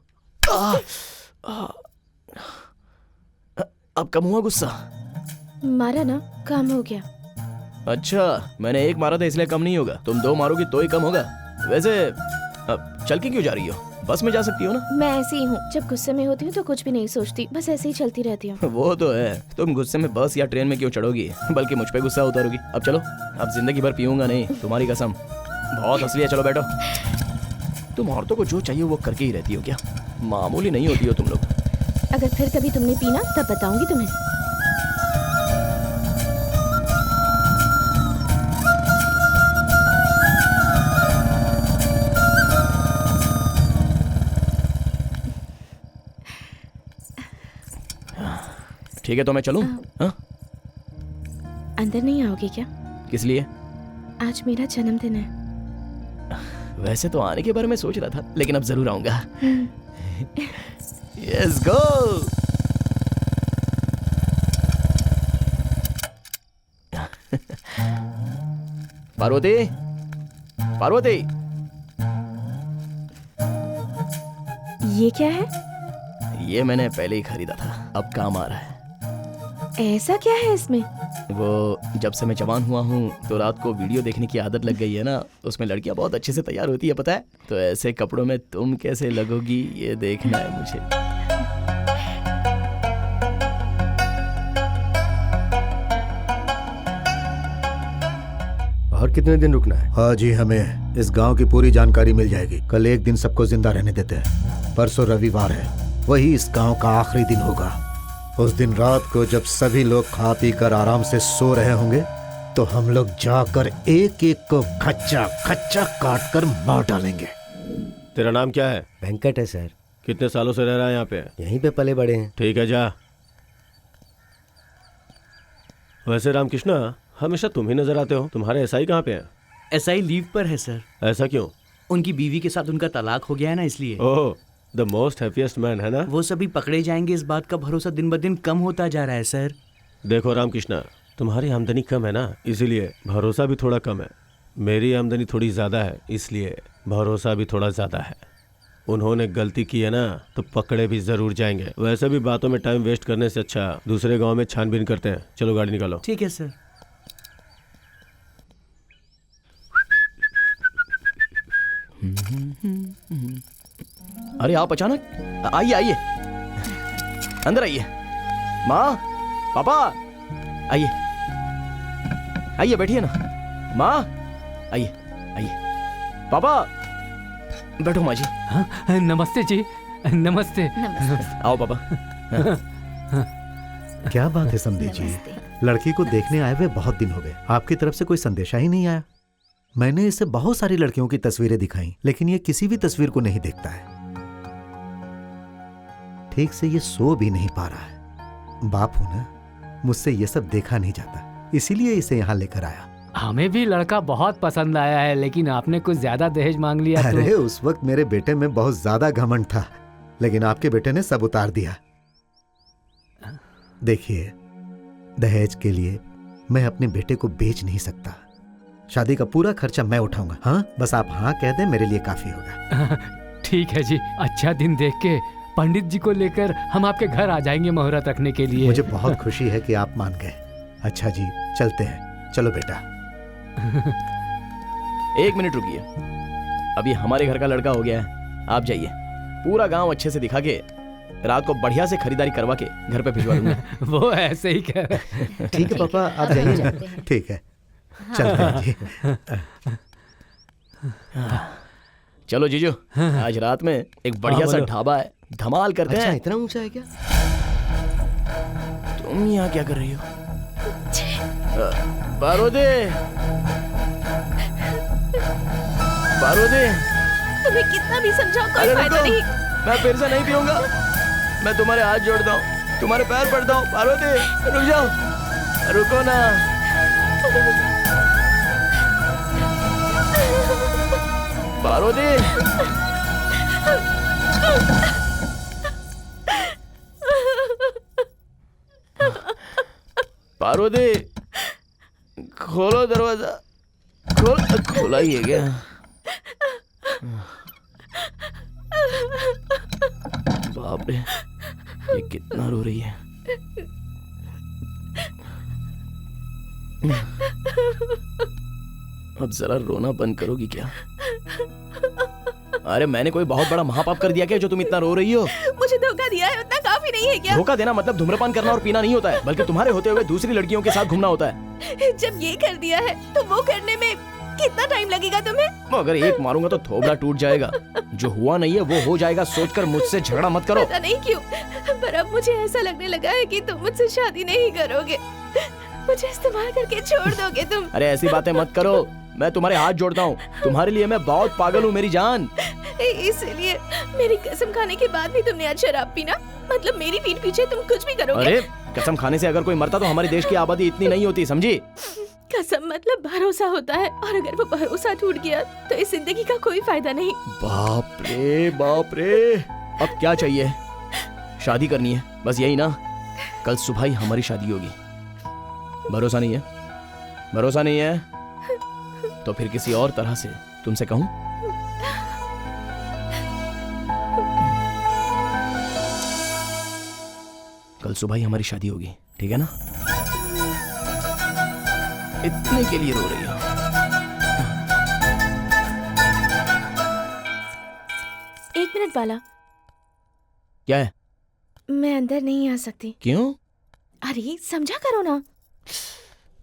अब कम हुआ गुस्सा? मारा ना, काम हो गया। अच्छा, मैंने एक मारा था इसलिए कम नहीं होगा। तुम 2 मारोगी तो ही कम होगा। वैसे अब चल के क्यों जा रही हो? बस में जा सकती हो ना? मैं ऐसी ही हूँ, जब गुस्से में होती हूँ तो कुछ भी नहीं सोचती, बस ऐसे ही चलती रहती हूँ। वो तो है, तुम गुस्से में बस या ट्रेन में क्यों चढ़ोगी, बल्कि मुझ पे गुस्सा उतारोगी। अब चलो, अब जिंदगी भर पीऊंगा नहीं, तुम्हारी कसम। बहुत हंस लिया, चलो बैठो। तुम औरतों को जो चाहिए वो करके ही रहती हो क्या? मामूली नहीं होती हो तुम लोग। अगर फिर कभी तुमने पीना तब बताऊंगी तुम्हें। ठीक है, तो मैं चलूं? हाँ? अंदर नहीं आओगे क्या? किस लिए? आज मेरा जन्मदिन है। वैसे तो आने के बारे में सोच रहा था, लेकिन अब जरूर आऊंगा। Let's go! पार्वती, पार्वती, ये क्या है? ये मैंने पहले ही खरीदा था, अब काम आ रहा है। ऐसा क्या है इसमें? वो जब से मैं जवान हुआ हूँ तो रात को वीडियो देखने की आदत लग गई है ना, उसमें लड़कियां बहुत अच्छे से तैयार होती है, पता है? तो ऐसे कपड़ों में तुम कैसे लगोगी ये देखना है मुझे। और कितने दिन रुकना है? हाँ जी, हमें इस गांव की पूरी जानकारी मिल जाएगी। कल एक दिन सबको जिंदा रहने देते हैं। परसों रविवार है, वही इस गांव का आखिरी दिन होगा। उस दिन रात को जब सभी लोग खा पी कर आराम से सो रहे होंगे तो हम लोग जाकर एक एक को खच्चा खच्चा काट कर मार डालेंगे। तेरा नाम क्या है? वेंकट है सर। कितने सालों से रह रहा है यहाँ पे? यहीं पे पले बड़े हैं। ठीक है, जा। वैसे रामकृष्णा, हमेशा तुम ही नजर आते हो। तुम्हारे एसआई कहाँ पे हैं? एसआई लीव पर है सर। ऐसा क्यों? उनकी बीवी के साथ उनका तलाक हो गया है ना, इसलिए। ओह, द मोस्ट हैप्पीएस्ट मैन, है ना? वो सभी पकड़े जाएंगे, इस बात का भरोसा दिन ब दिन कम होता जा रहा है सर। देखो रामकृष्णा, तुम्हारी आमदनी कम है ना, इसीलिए भरोसा भी थोड़ा कम है। मेरी आमदनी थोड़ी ज़्यादा है, इसलिए भरोसा भी थोड़ा ज़्यादा है। उन्होंने गलती की है ना तो पकड़े भी ज़रूर जाएंगे। वैसे भी बातों में टाइम वेस्ट करने से अच्छा दूसरे गांव में छानबीन करते हैं। चलो गाड़ी निकालो। ठीक है सर। अरे आप अचानक? आइए आइए, अंदर आइए। माँ, पापा, आइए आइए, बैठिए ना। माँ, आइए आइए। पापा, बैठो माँ जी। हाँ, नमस्ते जी। नमस्ते। आओ पापा। क्या बात है समधी जी, लड़की को देखने आए हुए बहुत दिन हो गए, आपकी तरफ से कोई संदेशा ही नहीं आया। मैंने इसे बहुत सारी लड़कियों की तस्वीरें दिखाई, लेकिन ये किसी भी तस्वीर को नहीं देखता है। ठीक से ये सो भी नहीं पा रहा है। बाप हूं ना, मुझसे ये सब देखा नहीं जाता, इसीलिए इसे यहाँ लेकर आया। हमें भी लड़का बहुत पसंद आया है, लेकिन आपने कुछ ज्यादा दहेज मांग लिया। अरे उस वक्त मेरे बेटे में बहुत ज्यादा घमंड था, लेकिन आपके बेटे ने सब उतार दिया। देखिए, दहेज के लिए मैं अपने बेटे को बेच नहीं सकता। शादी का पूरा खर्चा मैं उठाऊंगा। हाँ, बस आप हाँ कह दें, मेरे लिए काफी होगा। ठीक है जी, अच्छा दिन देख के पंडित जी को लेकर हम आपके घर आ जाएंगे मुहूर्त रखने के लिए। मुझे बहुत खुशी है कि आप मान गए। अच्छा जी, चलते हैं। चलो बेटा। एक मिनट रुकिए, अभी हमारे घर का लड़का हो गया है, आप जाइए। पूरा गांव अच्छे से दिखा के रात को बढ़िया से खरीदारी करवा के घर पे भिजवा दूंगा। वो ऐसे ही कह रहा। ठीक है पापा, आप जाइए ना। ठीक है, चलते हैं जी। चलो जीजू, आज रात में एक बढ़िया सा ढाबा है, धमाल करते हैं। इतना ऊंचा है क्या? तुम यहाँ क्या कर रही हो? पार्वती, पार्वती, तुम्हें कितना भी समझाओ कोई फायदा नहीं। मैं फिर से नहीं पीऊंगा। मैं तुम्हारे हाथ जोड़ता हूँ, तुम्हारे पैर पड़ता हूँ। पार्वती रुक जाओ, रुको ना। पार्वती, पार्वती, खोलो दरवाजा। खोला ही है क्या? बाप रे, ये कितना रो रही है। अब जरा रोना बंद करोगी क्या? अरे मैंने कोई बहुत बड़ा महापाप कर दिया क्या जो तुम इतना रो रही हो? मुझे धोखा दिया है उतना काफी नहीं है क्या? धोखा देना मतलब धूम्रपान करना और पीना नहीं होता है, बल्कि तुम्हारे होते हुए दूसरी लड़कियों के साथ घूमना होता है। जब ये कर दिया है तो वो करने में कितना टाइम लगेगा तुम्हें? अगर एक मारूंगा तो थोबड़ा टूट जाएगा। जो हुआ नहीं है वो हो जाएगा, सोचकर मुझसे झगड़ा मत करो। पता नहीं क्यों, पर अब मुझे ऐसा लगने लगा है कि तुम मुझसे शादी नहीं करोगे, मुझे इस्तेमाल करके छोड़ दोगे तुम। अरे ऐसी बातें मत करो, मैं तुम्हारे हाथ जोड़ता हूँ। तुम्हारे लिए मैं बहुत पागल हूँ मेरी जान। इसलिए मेरी कसम खाने के बाद भी तुमने आज शराब पीना? मतलब मेरी पीठ पीछे तुम कुछ भी करोगे? अरे कसम खाने से अगर कोई मरता तो हमारे देश की आबादी इतनी नहीं होती, समझी? कसम मतलब भरोसा होता है, और अगर वो भरोसा टूट गया तो इस जिंदगी का कोई फायदा नहीं। बाप रे बाप रे, अब क्या चाहिए? शादी करनी है बस, यही ना? कल सुबह ही हमारी शादी होगी। भरोसा नहीं है? भरोसा नहीं है तो फिर किसी और तरह से तुमसे कहूं? कल सुबह ही हमारी शादी होगी, ठीक है ना? इतने के लिए रो रही हो? एक मिनट बाला। क्या है? मैं अंदर नहीं आ सकती। क्यों? अरे समझा करो ना।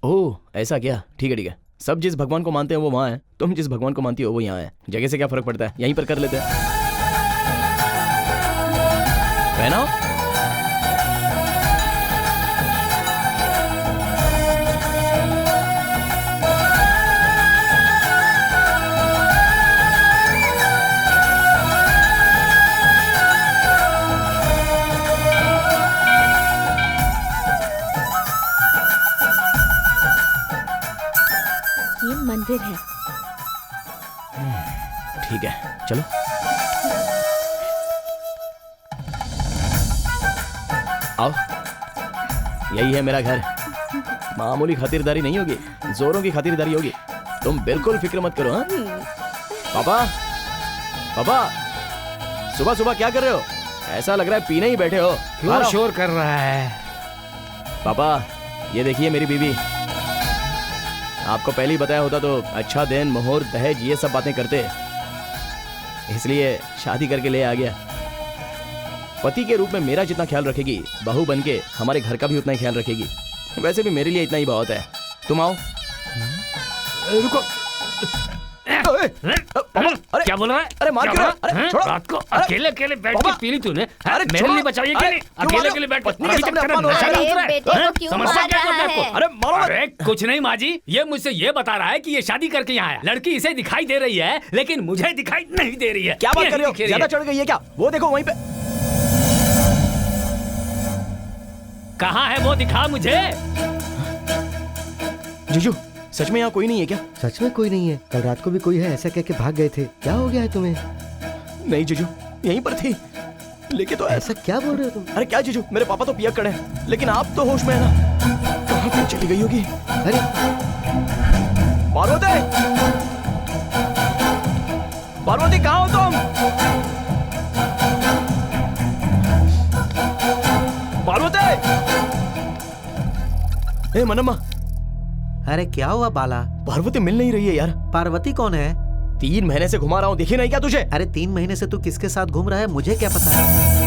ओह ऐसा क्या? ठीक है ठीक है, सब जिस भगवान को मानते हैं वो वहाँ है, तुम जिस भगवान को मानती हो वो यहाँ है। जगह से क्या फर्क पड़ता है, यहीं पर कर लेते हैं। पहनाओ। ये मंदिर है। ठीक है चलो। आओ, यही है मेरा घर। मामूली खातिरदारी नहीं होगी, जोरों की खातिरदारी होगी। तुम बिल्कुल फिक्र मत करो। हाँ पापा, पापा सुबह सुबह क्या कर रहे हो? ऐसा लग रहा है पीने ही बैठे हो। क्यों शोर कर रहा है? पापा ये देखिए मेरी बीवी। आपको पहले ही बताया होता तो अच्छा दिन, मुहूर्त, दहेज ये सब बातें करते, इसलिए शादी करके ले आ गया। पति के रूप में मेरा जितना ख्याल रखेगी, बहू बनके हमारे घर का भी उतना ही ख्याल रखेगी। वैसे भी मेरे लिए इतना ही बहुत है। तुम आओ। रुको। अरे क्या बोल रहा है? अरे मार क्यों? अरे छोड़ो। रात को अकेले अकेले बैठ के पी ली तूने? अरे मेरे लिए बचाइए क्या नहीं? अकेले अकेले बैठ के समस्या क्या है आपको? अरे मारो। अरे कुछ नहीं माँ जी, ये मुझसे ये बता रहा है कि ये शादी करके यहाँ आया। लड़की इसे दिखाई दे रही है लेकिन मुझे दिखाई नहीं दे रही है। क्या बात कर रहे हो? ज्यादा चढ़ गई है क्या? वो देखो वहीं पे। कहाँ है वो? दिखा मुझे। जीजू सच में यहाँ कोई नहीं है क्या? सच में कोई नहीं है। कल रात को भी कोई है ऐसा कह के भाग गए थे। क्या हो गया है तुम्हें? नहीं जीजू, यहीं पर थी। लेकिन तो ऐसा क्या बोल रहे हो तुम? अरे क्या जीजू, मेरे पापा तो पिया खड़े हैं, लेकिन आप तो होश में है ना। कहाँ पे चली गई होगी? अरे पार्वती, पार्वती कहाँ हो तुम? पार्वती! ए मनम्मा। अरे क्या हुआ बाला? पार्वती मिल नहीं रही है यार। पार्वती कौन है? 3 महीने से घुमा रहा हूँ, दिखी नहीं क्या तुझे? अरे 3 महीने से तू किसके साथ घूम रहा है मुझे क्या पता है।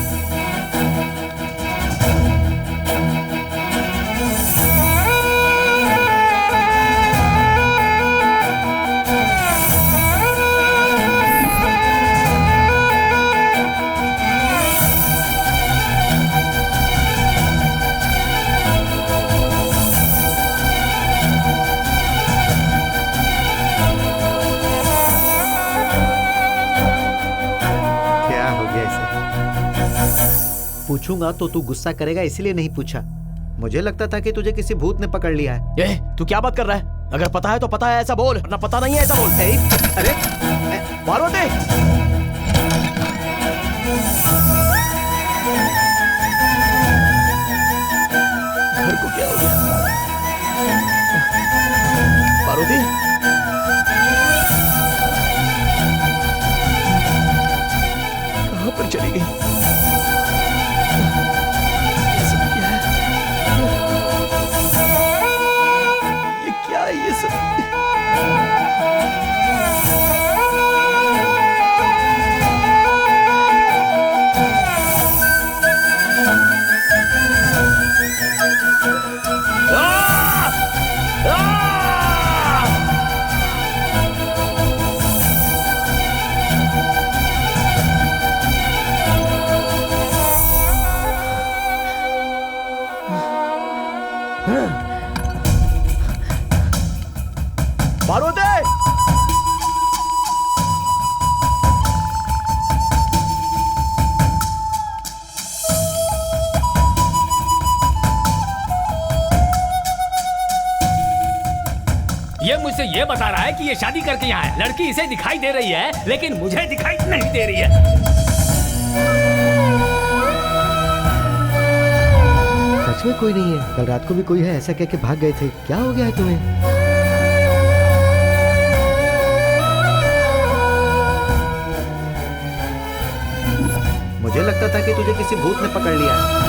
पूछूंगा तो तू गुस्सा करेगा इसलिए नहीं पूछा। मुझे लगता था कि तुझे किसी भूत ने पकड़ लिया है। ये तू क्या बात कर रहा है? अगर पता है तो पता है ऐसा बोल, वरना पता नहीं है ऐसा बोल। अरे पार्वती, घर को क्या हो गया? पार्वती, कहां पर चली गई? ये सब पार्वती, ये मुझसे ये बता रहा है कि ये शादी करके यहाँ है। लड़की इसे दिखाई दे रही है लेकिन मुझे दिखाई नहीं दे रही है। सच में कोई नहीं है? कल रात को भी कोई है ऐसा कह के भाग गए थे। क्या हो गया है तुम्हें? मुझे लगता था कि तुझे किसी भूत ने पकड़ लिया है।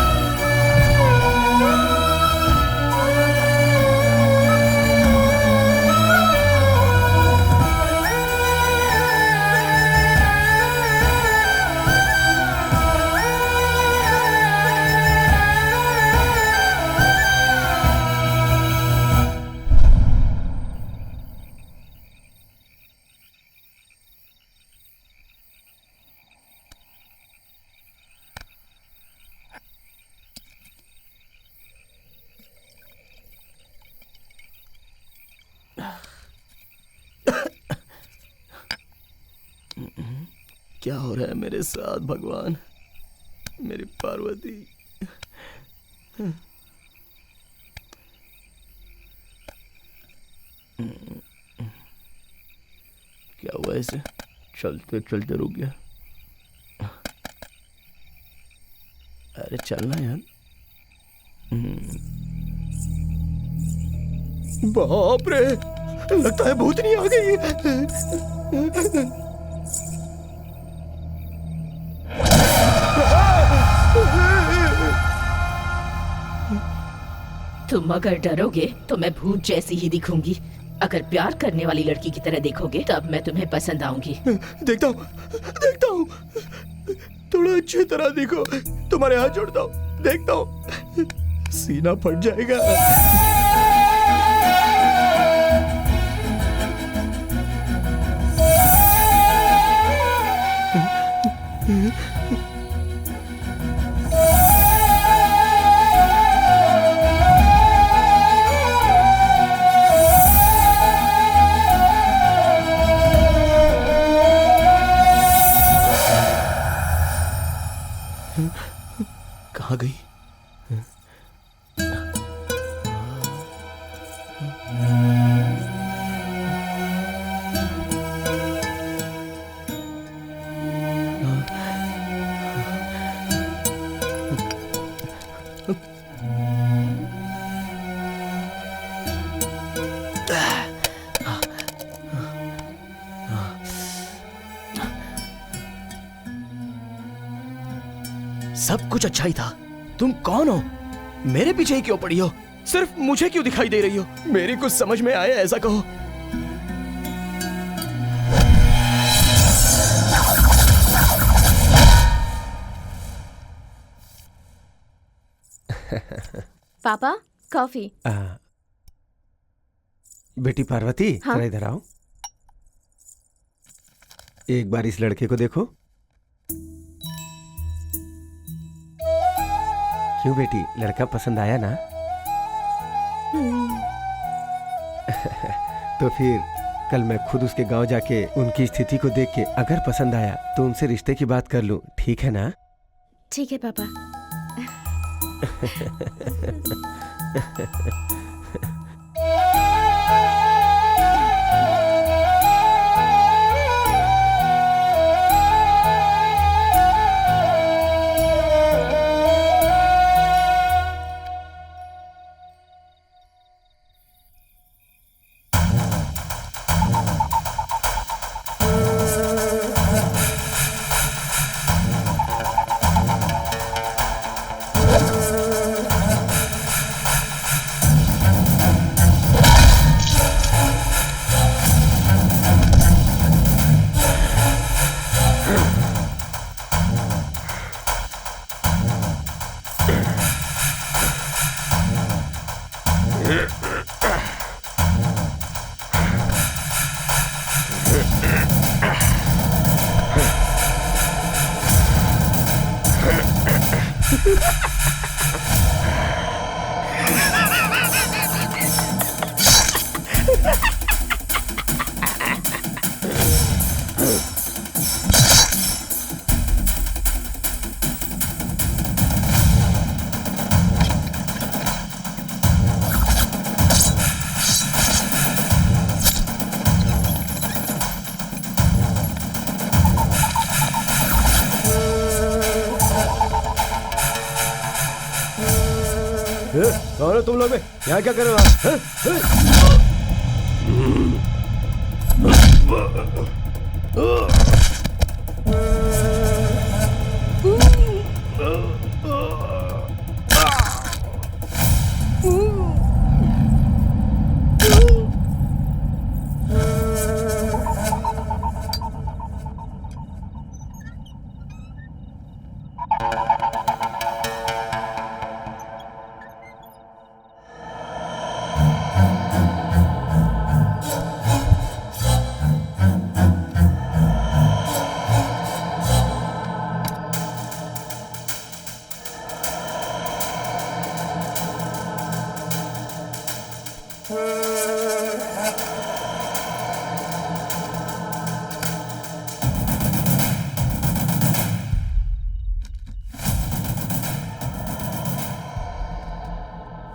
क्या हो रहा है मेरे साथ भगवान? मेरी पार्वती, क्या हुआ इसे? चलते चलते रुक गया। अरे चलना यार। बाप रे, लगता है भूतनी आ गई। तुम अगर डरोगे तो मैं भूत जैसी ही दिखूंगी। अगर प्यार करने वाली लड़की की तरह देखोगे तब मैं तुम्हें पसंद आऊंगी। देखता हूँ, थोड़ा अच्छी तरह देखो। तुम्हारे हाथ जोड़ता हूँ, देखता हूँ, सीना फट जाएगा। कहाँ गई? सब कुछ अच्छा ही था। तुम कौन हो? मेरे पीछे ही क्यों पड़ी हो? सिर्फ मुझे क्यों दिखाई दे रही हो? मेरी कुछ समझ में आया ऐसा कहो। पापा कॉफी। बेटी पार्वती, हाँ? जरा इधर आओ। एक बार इस लड़के को देखो। क्यों बेटी, लड़का पसंद आया ना? तो फिर कल मैं खुद उसके गांव जाके उनकी स्थिति को देख के अगर पसंद आया तो उनसे रिश्ते की बात कर लूं, ठीक है ना? ठीक है पापा। कौन हो तुम लोग? यहाँ क्या कर रहे हो?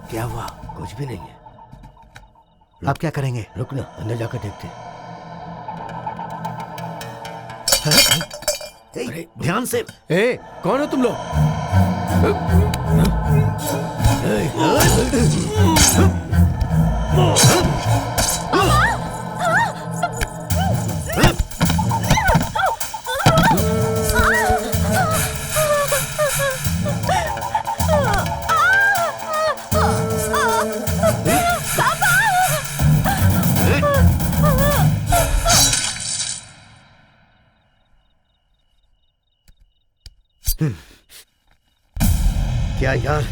क्या हुआ? कुछ भी नहीं है। आप क्या करेंगे? रुकना, अंदर जाकर देखते। अरे ध्यान से। ए, कौन हो तुम लोग? क्या यार,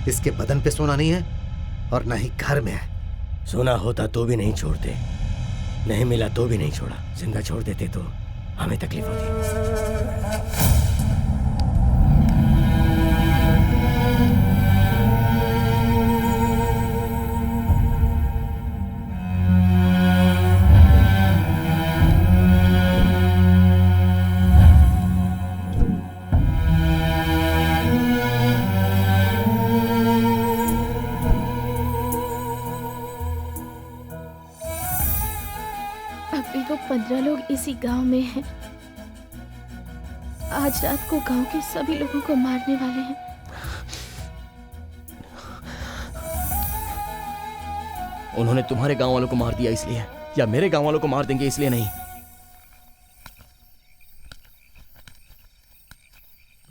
इसके बदन पे सोना नहीं है और ना ही घर में है। सोना होता तो भी नहीं छोड़ते, नहीं मिला तो भी नहीं छोड़ा। जिंदा छोड़ देते तो हमें तकलीफ होती। अभी वो 15 लोग इसी गांव में हैं। आज रात को गांव के सभी लोगों को मारने वाले हैं। उन्होंने तुम्हारे गांव वालों को मार दिया इसलिए, या मेरे गांव वालों को मार देंगे इसलिए नहीं।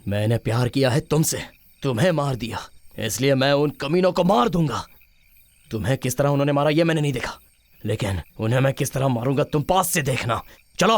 मैंने प्यार किया है तुमसे, तुम्हें मार दिया, इसलिए मैं उन कमीनों को मार दूंगा। तुम्हें किस तरह उन्होंने मारा ये मैंने नहीं देखा, लेकिन उन्हें मैं किस तरह मारूंगा तुम पास से देखना। चलो।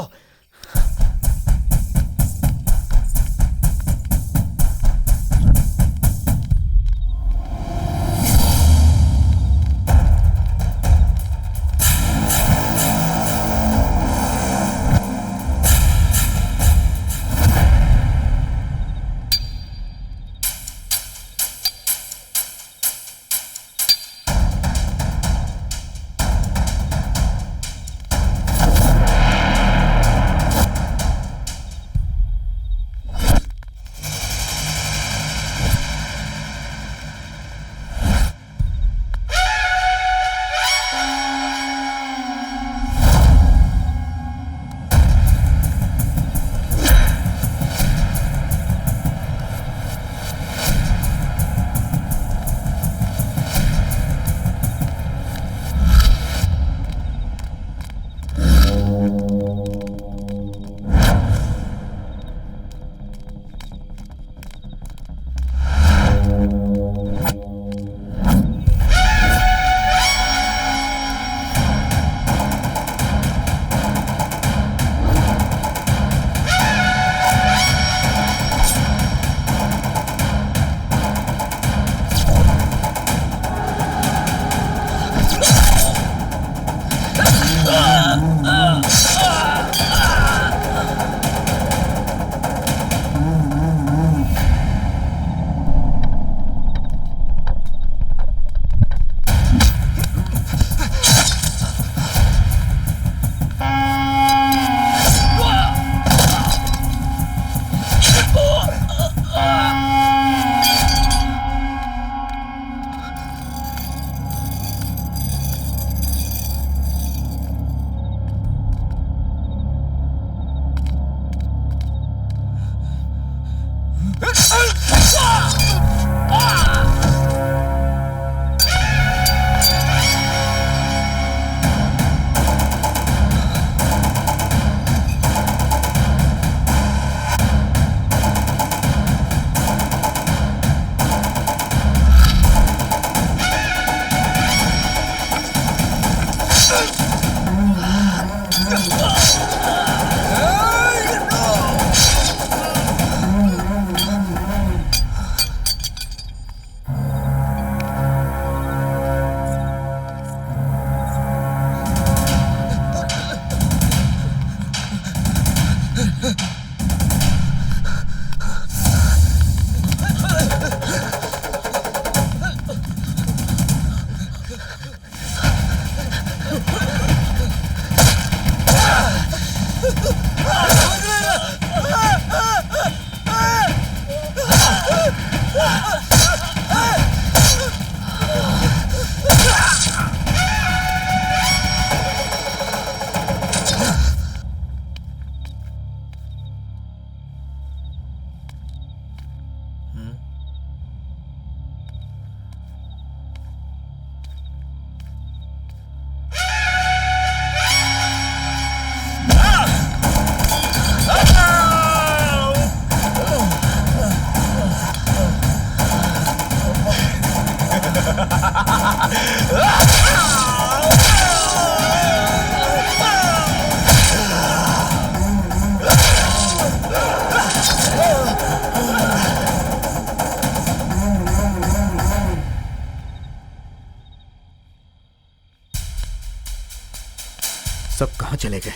सब कहाँ चले गए?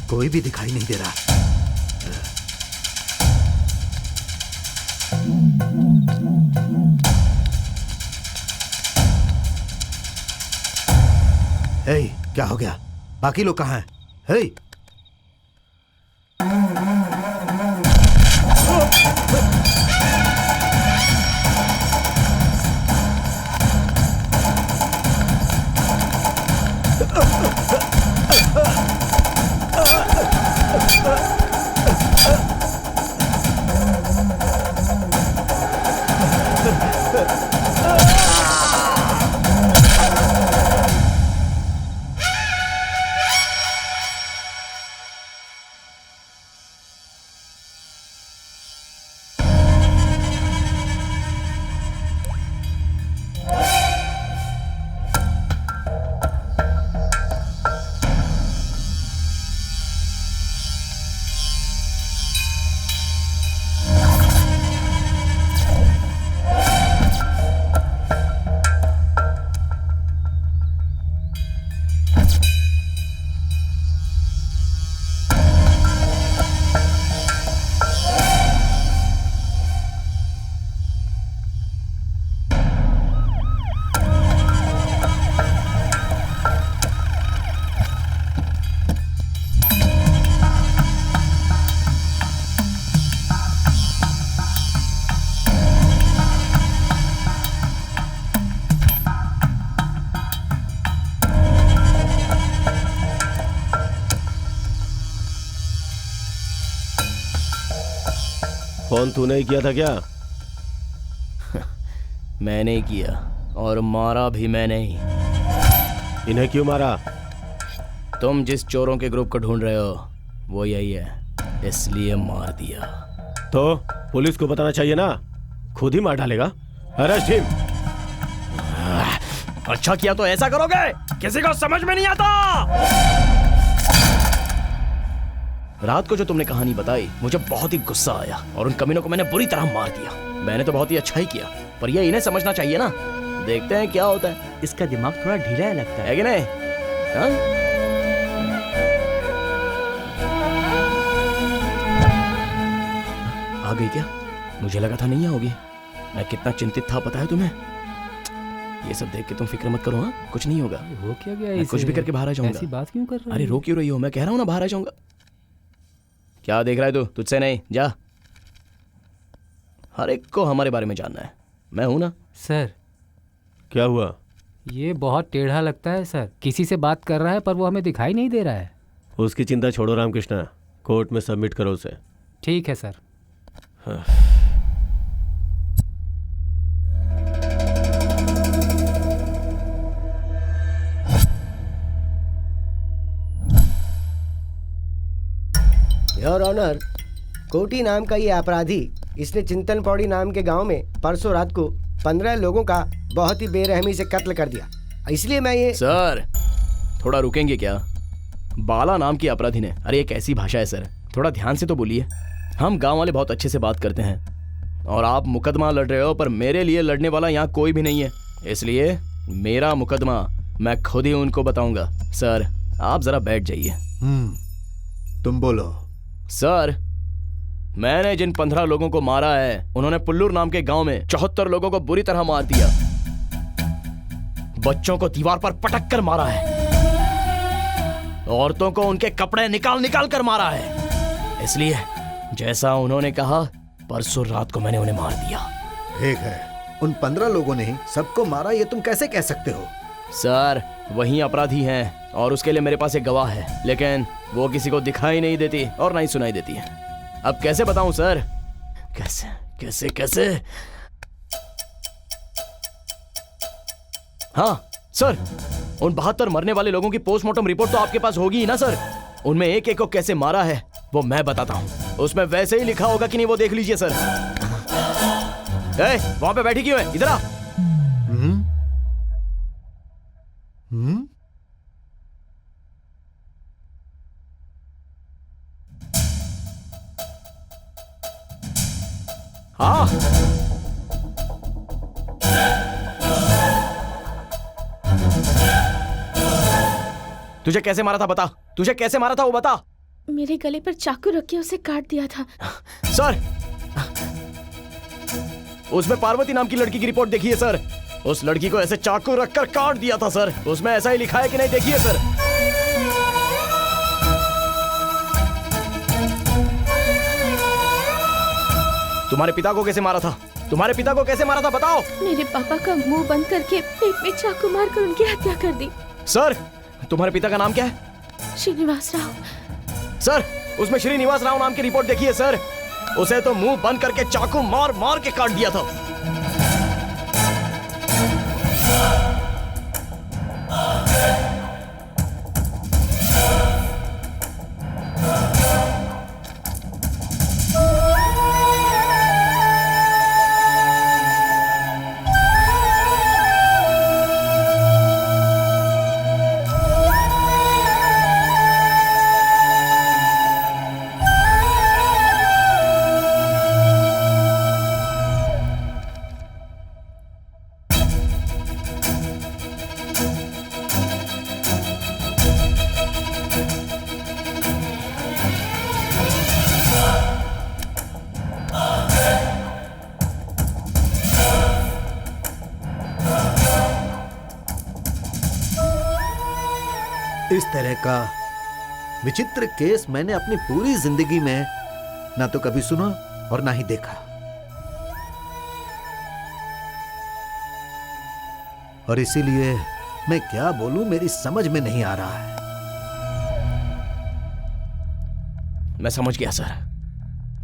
कोई भी दिखाई नहीं दे रहा। हे, क्या हो गया? बाकी लोग कहाँ हैं? हे, फोन तूने ही किया था क्या? मैंने ही किया और मारा भी मैंने ही। इन्हें क्यों मारा? तुम जिस चोरों के ग्रुप को ढूंढ रहे हो वो यही है, इसलिए मार दिया। तो पुलिस को बताना चाहिए ना, खुद ही मार डालेगा। Arrest him. अच्छा किया तो ऐसा करोगे? किसी को समझ में नहीं आता। रात को जो तुमने कहानी बताई मुझे बहुत ही गुस्सा आया और उन कमीनों को मैंने बुरी तरह मार दिया। मैंने तो बहुत ही अच्छा ही किया, पर ये इन्हें समझना चाहिए ना। देखते हैं क्या होता है। इसका दिमाग थोड़ा ढीला लगता है कि नहीं? हाँ? आ गई क्या? मुझे लगा था नहीं आओगी। मैं कितना चिंतित था पता है तुम्हें? ये सब देख के तुम फिक्र मत करो। हाँ, कुछ नहीं होगा। हो क्या गया? मैं कुछ भी करके बाहर आ जाऊंगा। ऐसी बात क्यों कर रहे हो? अरे रो क्यों रही हो? मैं कह रहा हूँ ना बाहर आ जाऊंगा। क्या देख रहा है तू? तुझसे नहीं, जा। हर एक को हमारे बारे में जानना है। मैं हूं ना। सर क्या हुआ? ये बहुत टेढ़ा लगता है सर। किसी से बात कर रहा है पर वो हमें दिखाई नहीं दे रहा है। उसकी चिंता छोड़ो रामकृष्णा, कोर्ट में सबमिट करो उसे। ठीक है सर। हाँ। योर ऑनर, कोटी नाम का ये अपराधी, इसने चिंतन पौड़ी नाम के गांव में परसों रात को 15 लोगों का बहुत ही बेरहमी से कत्ल कर दिया। इसलिए मैं ये सर थोड़ा रुकेंगे क्या? बाला नाम की अपराधी ने, अरे ये कैसी भाषा है सर, थोड़ा ध्यान से तो बोलिए। हम गांव वाले बहुत अच्छे से बात करते हैं और आप मुकदमा लड़ रहे हो, पर मेरे लिए लड़ने वाला यहाँ कोई भी नहीं है, इसलिए मेरा मुकदमा मैं खुद ही उनको बताऊंगा। सर आप जरा बैठ जाइए। तुम बोलो। सर मैंने जिन 15 लोगों को मारा है, उन्होंने पुल्लूर नाम के गांव में 74 लोगों को बुरी तरह मार दिया, बच्चों को दीवार पर पटक कर मारा है, औरतों को उनके कपड़े निकाल निकाल कर मारा है। इसलिए जैसा उन्होंने कहा परसों रात को मैंने उन्हें मार दिया। ठीक है, उन 15 लोगों ने ही सबको मारा, ये तुम कैसे कह सकते हो? सर वही अपराधी हैं और उसके लिए मेरे पास एक गवाह है, लेकिन वो किसी को दिखाई नहीं देती और ना ही सुनाई देती है। अब कैसे बताऊं सर? कैसे कैसे कैसे? हाँ सर, उन 72 मरने वाले लोगों की पोस्टमार्टम रिपोर्ट तो आपके पास होगी ही ना सर। उनमें एक एक को कैसे मारा है वो मैं बताता हूं, उसमें वैसे ही लिखा होगा कि नहीं वो देख लीजिए सर। वहां पे बैठी क्यों है? इधर आ। हाँ तुझे कैसे मारा था बता, तुझे कैसे मारा था वो बता। मेरे गले पर चाकू रख के उसे काट दिया था। सर उसमें पार्वती नाम की लड़की की रिपोर्ट देखिए सर, उस लड़की को ऐसे चाकू रखकर काट दिया था सर, उसमें ऐसा ही लिखा है कि नहीं देखिए सर। तुम्हारे पिता को कैसे मारा था? तुम्हारे पिता को कैसे मारा था बताओ। मेरे पापा का मुंह बंद करके पेट में चाकू मारकर उनकी हत्या कर दी। सर तुम्हारे पिता का नाम क्या है? श्रीनिवास राव। सर उसमें श्रीनिवास राव नाम की रिपोर्ट देखिए सर, उसे तो मुंह बंद करके चाकू मार मार के काट दिया था। इस तरह का विचित्र केस मैंने अपनी पूरी जिंदगी में ना तो कभी सुना और ना ही देखा, और इसीलिए मैं क्या बोलूं मेरी समझ में नहीं आ रहा है। मैं समझ गया सर,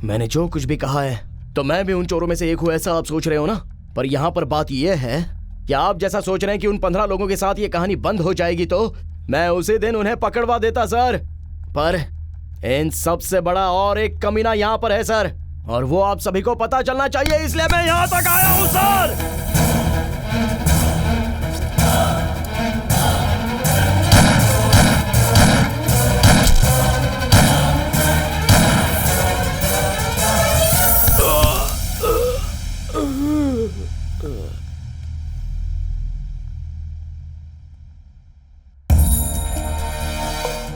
मैंने जो कुछ भी कहा है तो मैं भी उन चोरों में से एक हूं ऐसा आप सोच रहे हो ना, पर यहां पर बात यह है कि आप जैसा सोच रहे हैं कि उन 15 लोगों के साथ ये कहानी बंद हो जाएगी तो मैं उसी दिन उन्हें पकड़वा देता सर, पर इन सबसे बड़ा और एक कमीना यहाँ पर है सर, और वो आप सभी को पता चलना चाहिए, इसलिए मैं यहाँ तक आया हूँ सर।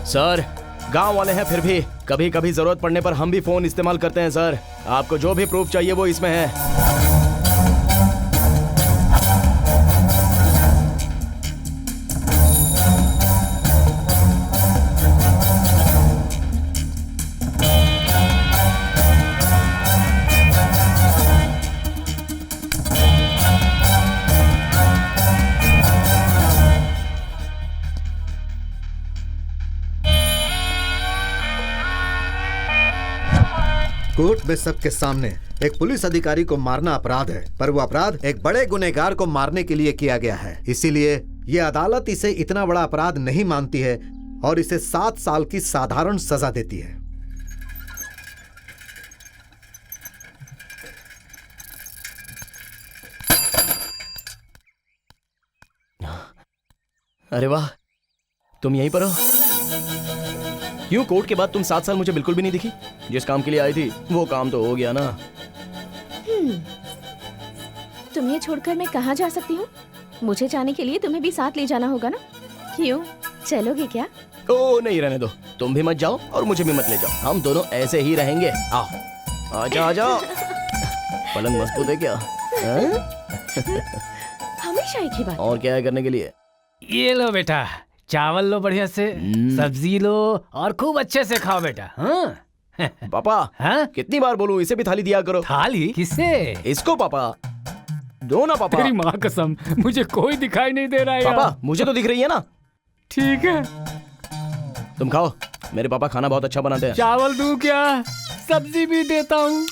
सर गांव वाले हैं, फिर भी कभी कभी जरूरत पड़ने पर हम भी फोन इस्तेमाल करते हैं सर, आपको जो भी प्रूफ चाहिए वो इसमें है। कोर्ट में सबके सामने एक पुलिस अधिकारी को मारना अपराध है, पर वो अपराध एक बड़े गुनहगार को मारने के लिए किया गया है। इसीलिए ये अदालत इसे इतना बड़ा अपराध नहीं मानती है और इसे 7 साल की साधारण सजा देती है। अरे वाह, तुम यहीं पर हो? क्यों कोर्ट के बाद तुम 7 साल मुझे बिल्कुल भी नहीं दिखी? जिस काम के लिए आई थी वो काम तो हो गया ना। तुम्हें छोड़कर मैं कहाँ जा सकती हूँ? मुझे जाने के लिए तुम्हें भी साथ ले जाना होगा ना? क्यों, चलोगे क्या? ओ नहीं, रहने दो, तुम भी मत जाओ और मुझे भी मत ले जाओ, हम दोनों ऐसे ही रहेंगे। आओ, आजा आजा। पलंग मजबूत है क्या? हमेशा एक ही बात। और क्या है करने के लिए? ये लो बेटा, चावल लो बढ़िया से, सब्जी लो और खूब अच्छे से खाओ बेटा। हाँ? पापा, हाँ? कितनी बार बोलूं इसे भी थाली दिया करो। थाली? किसे? इसको पापा, दो ना पापा। तेरी माँ कसम, मुझे कोई दिखाई नहीं दे रहा है पापा यार। मुझे तो दिख रही है ना। ठीक है, तुम खाओ, मेरे पापा खाना बहुत अच्छा बनाते हैं। चावल दूं क्या? सब्जी भी देता हूँ।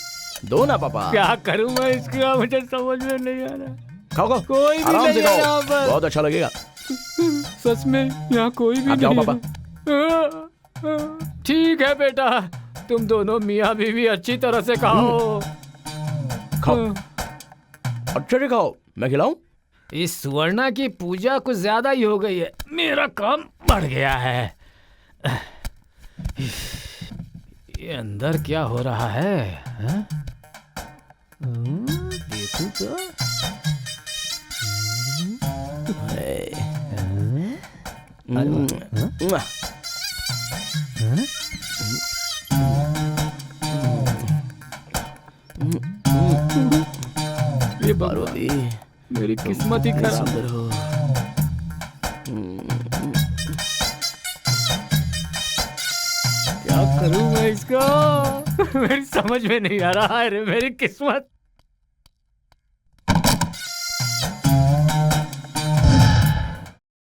दो ना पापा। क्या करूँ मैं इसका, मुझे समझ में नहीं आ रहा। खाओ खाओ, कोई भी आराम से नहीं है यहाँ खाओ, पर। बहुत अच्छा लगेगा। सच में यहाँ कोई भी आप जाओ नहीं पापा। है। ठीक है बेटा, तुम दोनों मियाँ बीवी अच्छी तरह से खाओ। खाओ, अच्छे से खाओ, मैं खिलाऊं? इस सुवर्णा की पूजा कुछ ज्यादा ही हो गई है, मेरा काम बढ़ गया है। ये अंदर क्या हो रहा है? हाँ? देखूं तो। ये पार्वती, मेरी किस्मत ही खराब है। क्या करूं मैं इसका? मेरी समझ में नहीं आ रहा है रे, मेरी किस्मत।